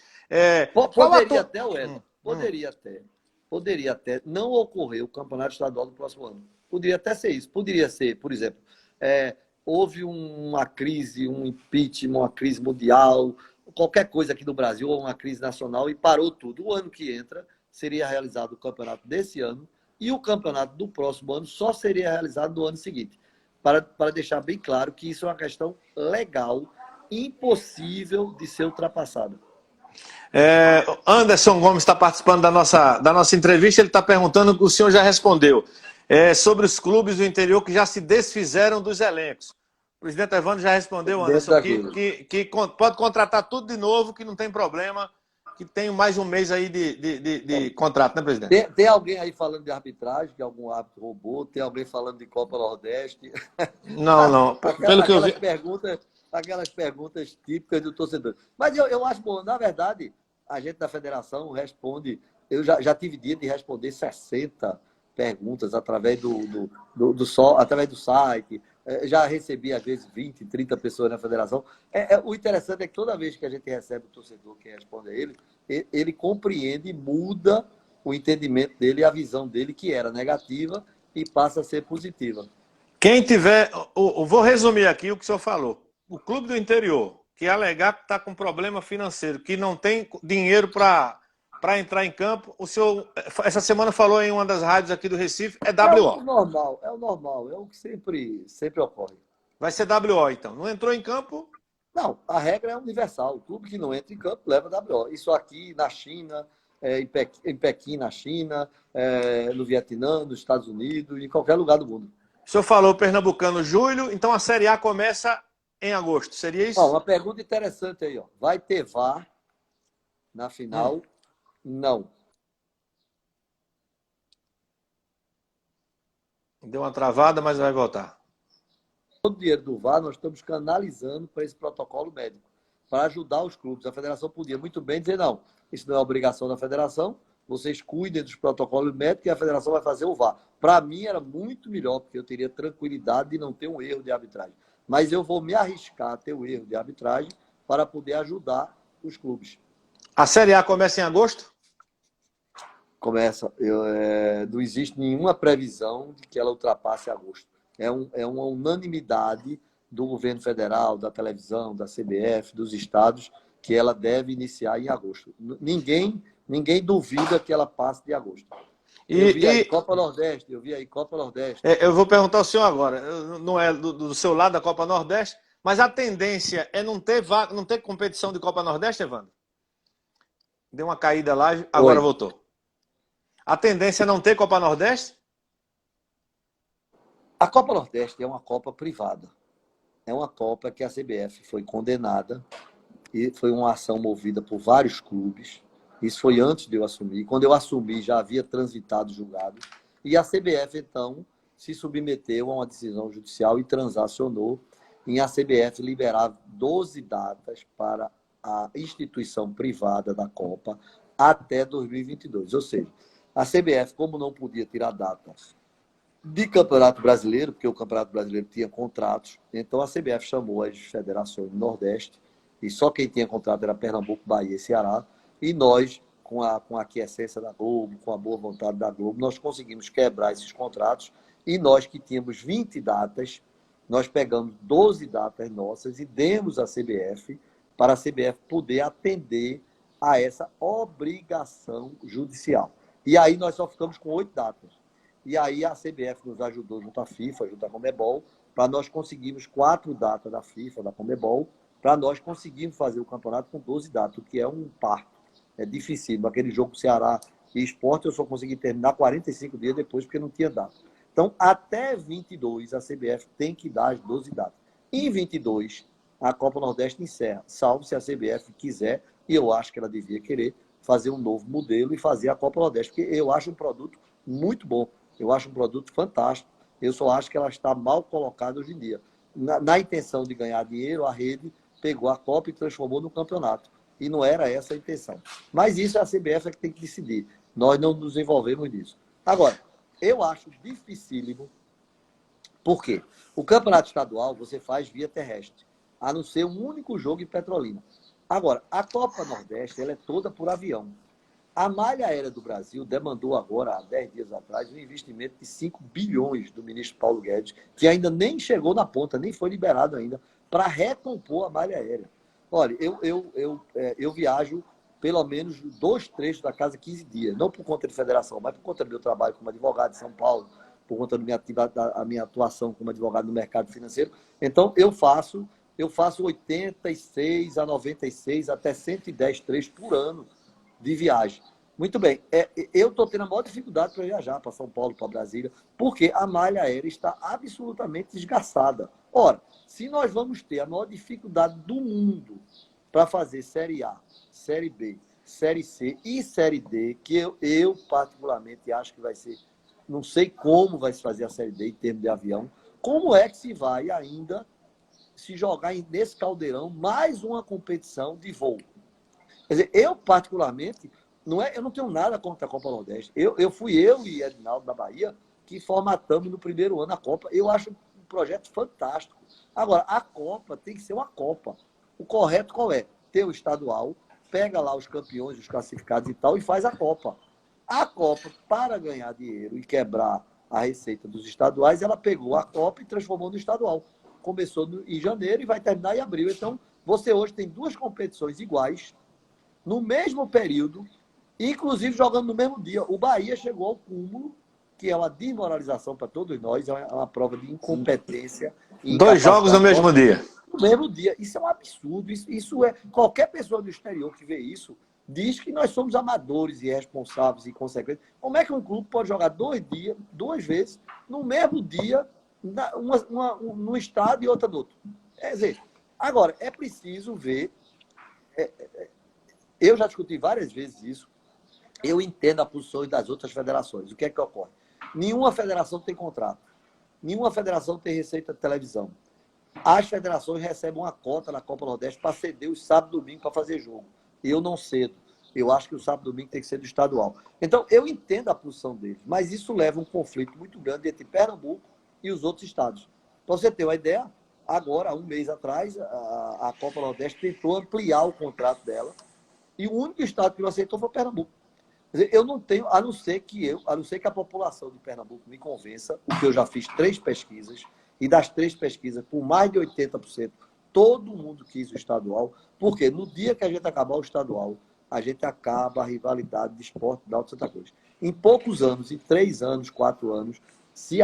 Qual Poderia ator. até, Wellington, poderia até não ocorrer o campeonato estadual do próximo ano. Poderia até ser isso. Poderia ser, por exemplo, houve uma crise, um impeachment, uma crise mundial, qualquer coisa aqui no Brasil, ou uma crise nacional, e parou tudo. O ano que entra seria realizado o campeonato desse ano, E o campeonato do próximo ano só seria realizado no ano seguinte. Para deixar bem claro que isso é uma questão legal, impossível de ser ultrapassada. Anderson Gomes está participando da nossa entrevista, ele está perguntando, o senhor já respondeu, sobre os clubes do interior que já se desfizeram dos elencos. O presidente Evandro já respondeu, Anderson, que pode contratar tudo de novo, que não tem problema, que tem mais um mês aí de contrato, né, presidente? Tem alguém aí falando de arbitragem, que algum árbitro roubou, tem alguém falando de Copa Nordeste. Não. Pelo que eu vi... Aquelas perguntas típicas do torcedor. Mas eu acho bom, na verdade, a gente da federação responde. Eu já tive dia de responder 60 perguntas através através do site. Já recebi, às vezes, 20, 30 pessoas na federação. O interessante é que toda vez que a gente recebe o torcedor que responde a ele compreende e muda o entendimento dele e a visão dele, que era negativa, e passa a ser positiva. Quem tiver... vou resumir aqui o que o senhor falou. O clube do interior, que alegar que está com problema financeiro, que não tem dinheiro para entrar em campo, o senhor, essa semana, falou em uma das rádios aqui do Recife, é WO. É o normal, é o que sempre ocorre. Vai ser WO, então. Não entrou em campo? Não, a regra é universal. O clube que não entra em campo leva WO. Isso aqui na China, em Pequim, na China, no Vietnã, nos Estados Unidos, em qualquer lugar do mundo. O senhor falou pernambucano julho, então a Série A começa em agosto, seria isso? Uma pergunta interessante aí, ó. Vai ter VAR na final? Não. Deu uma travada, mas vai voltar. Todo o dinheiro do VAR nós estamos canalizando para esse protocolo médico, para ajudar os clubes. A federação podia muito bem dizer, não, isso não é obrigação da federação, vocês cuidem dos protocolos médicos e a federação vai fazer o VAR. Para mim era muito melhor, porque eu teria tranquilidade de não ter um erro de arbitragem. Mas eu vou me arriscar a ter o erro de arbitragem para poder ajudar os clubes. A Série A começa em agosto? Começa. Não existe nenhuma previsão de que ela ultrapasse agosto. É uma unanimidade do governo federal, da televisão, da CBF, dos estados, que ela deve iniciar em agosto. Ninguém duvida que ela passe de agosto. Eu vi aí Copa Nordeste. Eu vou perguntar ao senhor agora, não é do seu lado da Copa Nordeste, mas a tendência é não ter competição de Copa Nordeste, Evandro? Deu uma caída lá, agora voltou. A tendência é não ter Copa Nordeste? A Copa Nordeste é uma Copa privada. É uma Copa que a CBF foi condenada e foi uma ação movida por vários clubes. Isso foi antes de eu assumir. Quando eu assumi, já havia transitado julgado. E a CBF, então, se submeteu a uma decisão judicial e transacionou em a CBF liberar 12 datas para a instituição privada da Copa até 2022. Ou seja, a CBF, como não podia tirar datas de Campeonato Brasileiro, porque o Campeonato Brasileiro tinha contratos, então a CBF chamou as federações do Nordeste, e só quem tinha contrato era Pernambuco, Bahia e Ceará, e nós, com a aquiescência da Globo, com a boa vontade da Globo, nós conseguimos quebrar esses contratos, e nós que tínhamos 20 datas, nós pegamos 12 datas nossas e demos à CBF, para a CBF poder atender a essa obrigação judicial. E aí nós só ficamos com 8 datas. E aí a CBF nos ajudou junto à FIFA, junto à Conmebol, para nós conseguirmos 4 datas da FIFA, da Conmebol, para nós conseguirmos fazer o campeonato com 12 datas, o que é um parto. É difícil. Aquele jogo Ceará e Sport eu só consegui terminar 45 dias depois, porque não tinha data. Então, até 22, a CBF tem que dar as 12 datas. Em 22, a Copa Nordeste encerra, salvo se a CBF quiser, e eu acho que ela devia querer, fazer um novo modelo e fazer a Copa Nordeste, porque eu acho um produto muito bom. Eu acho um produto fantástico. Eu só acho que ela está mal colocada hoje em dia. Na intenção de ganhar dinheiro, a rede pegou a Copa e transformou no campeonato. E não era essa a intenção. Mas isso é a CBF que tem que decidir. Nós não nos envolvemos nisso. Agora, eu acho dificílimo. Por quê? O campeonato estadual você faz via terrestre, a não ser um único jogo em Petrolina. Agora, a Copa Nordeste ela é toda por avião. A malha aérea do Brasil demandou agora, há 10 dias atrás, um investimento de 5 bilhões do ministro Paulo Guedes, que ainda nem chegou na ponta, nem foi liberado ainda, para recompor a malha aérea. Olha, eu viajo pelo menos 2 trechos da casa 15 dias. Não por conta de federação, mas por conta do meu trabalho como advogado em São Paulo, por conta da minha atuação como advogado no mercado financeiro. Então, eu faço 86 a 96, até 110 trechos por ano de viagem. Muito bem. Eu estou tendo a maior dificuldade para viajar para São Paulo, para Brasília, porque a malha aérea está absolutamente desgastada. Ora, se nós vamos ter a maior dificuldade do mundo para fazer Série A, Série B, Série C e Série D, que eu particularmente acho que vai ser, não sei como vai se fazer a Série D em termos de avião, como é que se vai ainda se jogar nesse caldeirão mais uma competição de voo? Quer dizer, eu particularmente, eu não tenho nada contra a Copa Nordeste. Eu e Edinaldo da Bahia que formatamos no primeiro ano a Copa. Eu acho um projeto fantástico. Agora, a Copa tem que ser uma Copa. O correto qual é? Ter o estadual, pega lá os campeões, os classificados e tal, e faz a Copa. A Copa, para ganhar dinheiro e quebrar a receita dos estaduais, ela pegou a Copa e transformou no estadual. Começou em janeiro e vai terminar em abril. Então, você hoje tem 2 competições iguais, no mesmo período, inclusive jogando no mesmo dia. O Bahia chegou ao cúmulo, que é uma desmoralização para todos nós, é uma prova de incompetência. 2 jogos no mesmo dia. No mesmo dia. Isso é um absurdo. Isso é... Qualquer pessoa do exterior que vê isso diz que nós somos amadores, irresponsáveis e inconsequentes. Como é que um clube pode jogar 2 dias, 2 vezes, no mesmo dia, num estado e outra no outro? Quer dizer, agora, é preciso ver... Eu já discuti várias vezes isso. Eu entendo a posição das outras federações. O que é que ocorre? Nenhuma federação tem contrato. Nenhuma federação tem receita de televisão. As federações recebem uma cota na Copa Nordeste para ceder os sábados e domingos para fazer jogo. Eu não cedo. Eu acho que o sábado e domingo tem que ser do estadual. Então, eu entendo a posição deles, mas isso leva a um conflito muito grande entre Pernambuco e os outros estados. Para você ter uma ideia, agora, há um mês atrás, a Copa Nordeste tentou ampliar o contrato dela e o único estado que não aceitou foi Pernambuco. Quer dizer, eu não tenho, a não ser que a população de Pernambuco me convença, o que eu já fiz 3 pesquisas, e das 3 pesquisas, por mais de 80%, todo mundo quis o estadual, porque no dia que a gente acabar o estadual, a gente acaba a rivalidade de esporte da Alto Santa Cruz. Em poucos anos, em 3 anos, 4 anos, se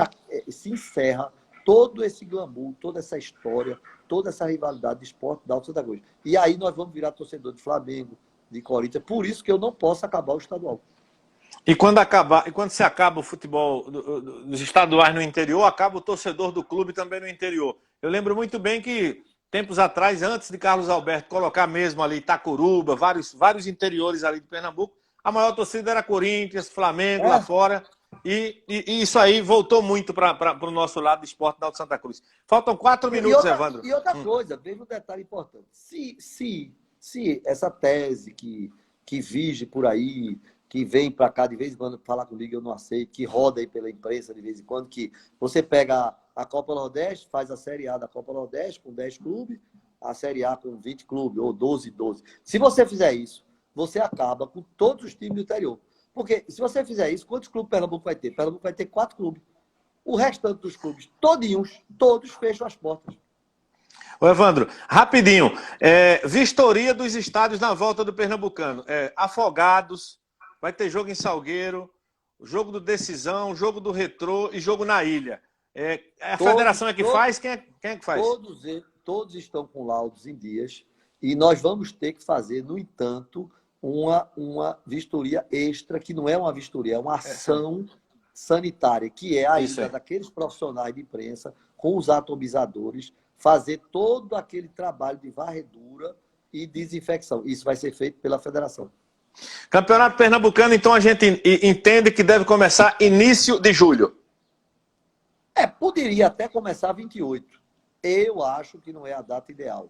encerra todo esse glamour, toda essa história, toda essa rivalidade de esporte da Alto Santa Cruz. E aí nós vamos virar torcedor de Flamengo, de Corinthians, por isso que eu não posso acabar o estadual. E quando se acaba o futebol dos estaduais no interior, acaba o torcedor do clube também no interior. Eu lembro muito bem que, tempos atrás, antes de Carlos Alberto colocar mesmo ali Itacuruba, vários interiores ali de Pernambuco, a maior torcida era Corinthians, Flamengo, lá fora. E isso aí voltou muito para o nosso lado do esporte da Alto Santa Cruz. Faltam 4 minutos, Evandro. E outra coisa, veja um detalhe importante. Se essa tese que vige por aí, que vem para cá de vez em quando falar comigo, eu não aceito, que roda aí pela imprensa de vez em quando, que você pega a Copa Nordeste, faz a Série A da Copa Nordeste com 10 clubes, a Série A com 20 clubes, ou 12. Se você fizer isso, você acaba com todos os times do interior. Porque se você fizer isso, quantos clubes Pernambuco vai ter? Pernambuco vai ter 4 clubes. O restante dos clubes, todos fecham as portas. Ô Evandro, rapidinho, vistoria dos estádios na volta do Pernambucano. Afogados, vai ter jogo em Salgueiro, jogo do Decisão, jogo do Retrô e jogo na Ilha. A federação é que faz? Quem é que faz? Todos estão com laudos em dias e nós vamos ter que fazer, no entanto, uma vistoria extra, que não é uma vistoria, é uma ação sanitária, que é a ida daqueles profissionais de imprensa com os atomizadores, fazer todo aquele trabalho de varredura e desinfecção. Isso vai ser feito pela federação. Campeonato Pernambucano, então a gente entende que deve começar início de julho. Poderia até começar 28. Eu acho que não é a data ideal.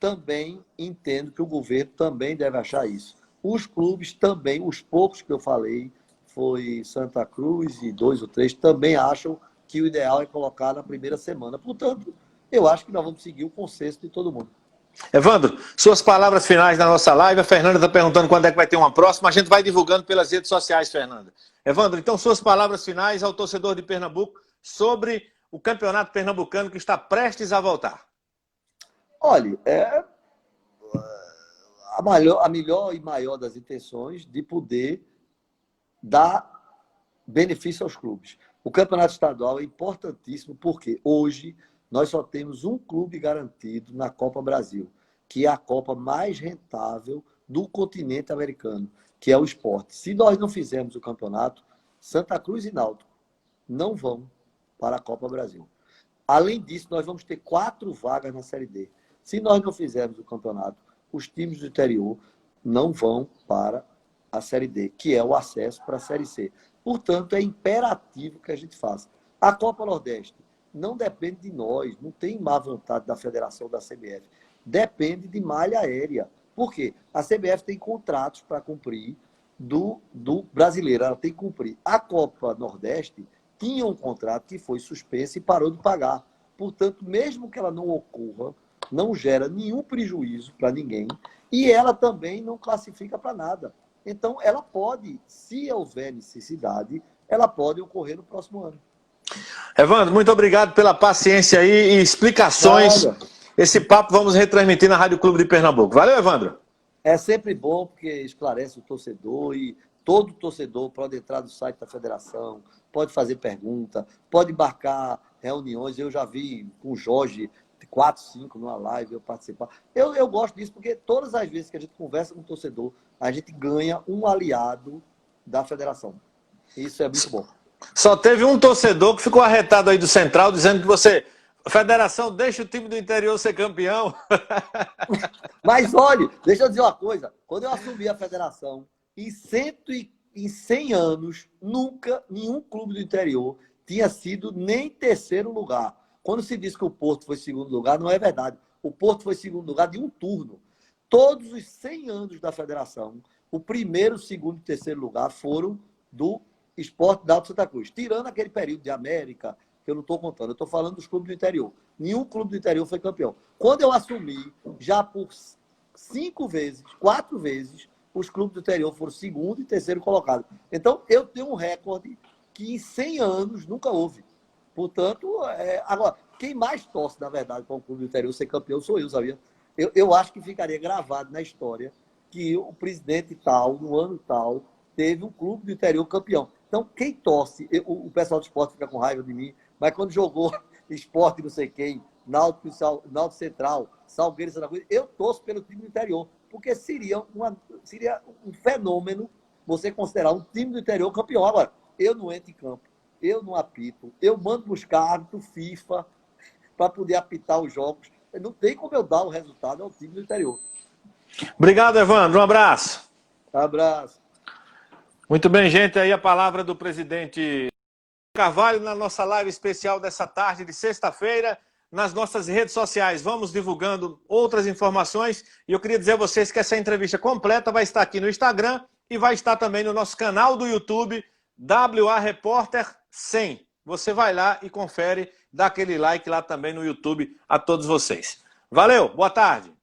Também entendo que o governo também deve achar isso. Os clubes também, os poucos que eu falei, foi Santa Cruz e 2 ou 3, também acham que o ideal é colocar na primeira semana. Portanto, eu acho que nós vamos seguir o consenso de todo mundo. Evandro, suas palavras finais na nossa live. A Fernanda está perguntando quando é que vai ter uma próxima. A gente vai divulgando pelas redes sociais, Fernanda. Evandro, então suas palavras finais ao torcedor de Pernambuco sobre o campeonato pernambucano que está prestes a voltar. Olha, a melhor e maior das intenções de poder dar benefício aos clubes. O campeonato estadual é importantíssimo porque hoje nós só temos um clube garantido na Copa Brasil, que é a Copa mais rentável do continente americano, que é o Sport. Se nós não fizermos o campeonato, Santa Cruz e Náutico não vão para a Copa Brasil. Além disso, nós vamos ter 4 vagas na Série D. Se nós não fizermos o campeonato, os times do interior não vão para a Série D, que é o acesso para a Série C. Portanto, é imperativo que a gente faça. A Copa Nordeste não depende de nós, não tem má vontade da federação da CBF. Depende de malha aérea. Por quê? A CBF tem contratos para cumprir do brasileiro, ela tem que cumprir. A Copa Nordeste tinha um contrato que foi suspenso e parou de pagar. Portanto, mesmo que ela não ocorra, não gera nenhum prejuízo para ninguém e ela também não classifica para nada. Então, ela pode, se houver necessidade, ela pode ocorrer no próximo ano. Evandro, muito obrigado pela paciência aí e explicações. Nada. Esse papo vamos retransmitir na Rádio Clube de Pernambuco. Valeu, Evandro. É sempre bom porque esclarece o torcedor e todo torcedor pode entrar no site da federação, pode fazer pergunta, pode marcar reuniões. Eu já vi com o Jorge 4, 5 numa live, eu participar. Eu gosto disso porque todas as vezes que a gente conversa com o torcedor, a gente ganha um aliado da federação. Isso é muito bom. Só teve um torcedor que ficou arretado aí do Central, dizendo que você... Federação, deixa o time do interior ser campeão. Mas olha, deixa eu dizer uma coisa. Quando eu assumi a federação, em 100 anos, nunca nenhum clube do interior tinha sido nem terceiro lugar. Quando se diz que o Porto foi segundo lugar, não é verdade. O Porto foi segundo lugar de um turno. Todos os 100 anos da federação, o primeiro, segundo e terceiro lugar foram do Sport da Alto Santa Cruz. Tirando aquele período de América, que eu não estou contando, eu estou falando dos clubes do interior. Nenhum clube do interior foi campeão. Quando eu assumi, já por 5 vezes, 4 vezes, os clubes do interior foram segundo e terceiro colocado. Então, eu tenho um recorde que em 100 anos nunca houve. Portanto, agora, quem mais torce, na verdade, para um clube do interior ser campeão sou eu, sabia? Eu acho que ficaria gravado na história que o presidente tal, no ano tal, teve um clube do interior campeão. Então, quem torce, o pessoal do esporte fica com raiva de mim, mas quando jogou esporte não sei quem, Náutico Central, Salgueiro, Santa Cruz, eu torço pelo time do interior, porque seria um fenômeno você considerar um time do interior campeão. Agora, eu não entro em campo, eu não apito, eu mando buscar árbitro FIFA para poder apitar os jogos. Não tem como eu dar o resultado ao time do interior. Obrigado, Evandro. Um abraço. Abraço. Muito bem, gente. Aí a palavra do presidente Carvalho na nossa live especial dessa tarde de sexta-feira, nas nossas redes sociais. Vamos divulgando outras informações e eu queria dizer a vocês que essa entrevista completa vai estar aqui no Instagram e vai estar também no nosso canal do YouTube, WA Repórter 100. Você vai lá e confere, dá aquele like lá também no YouTube a todos vocês. Valeu, boa tarde.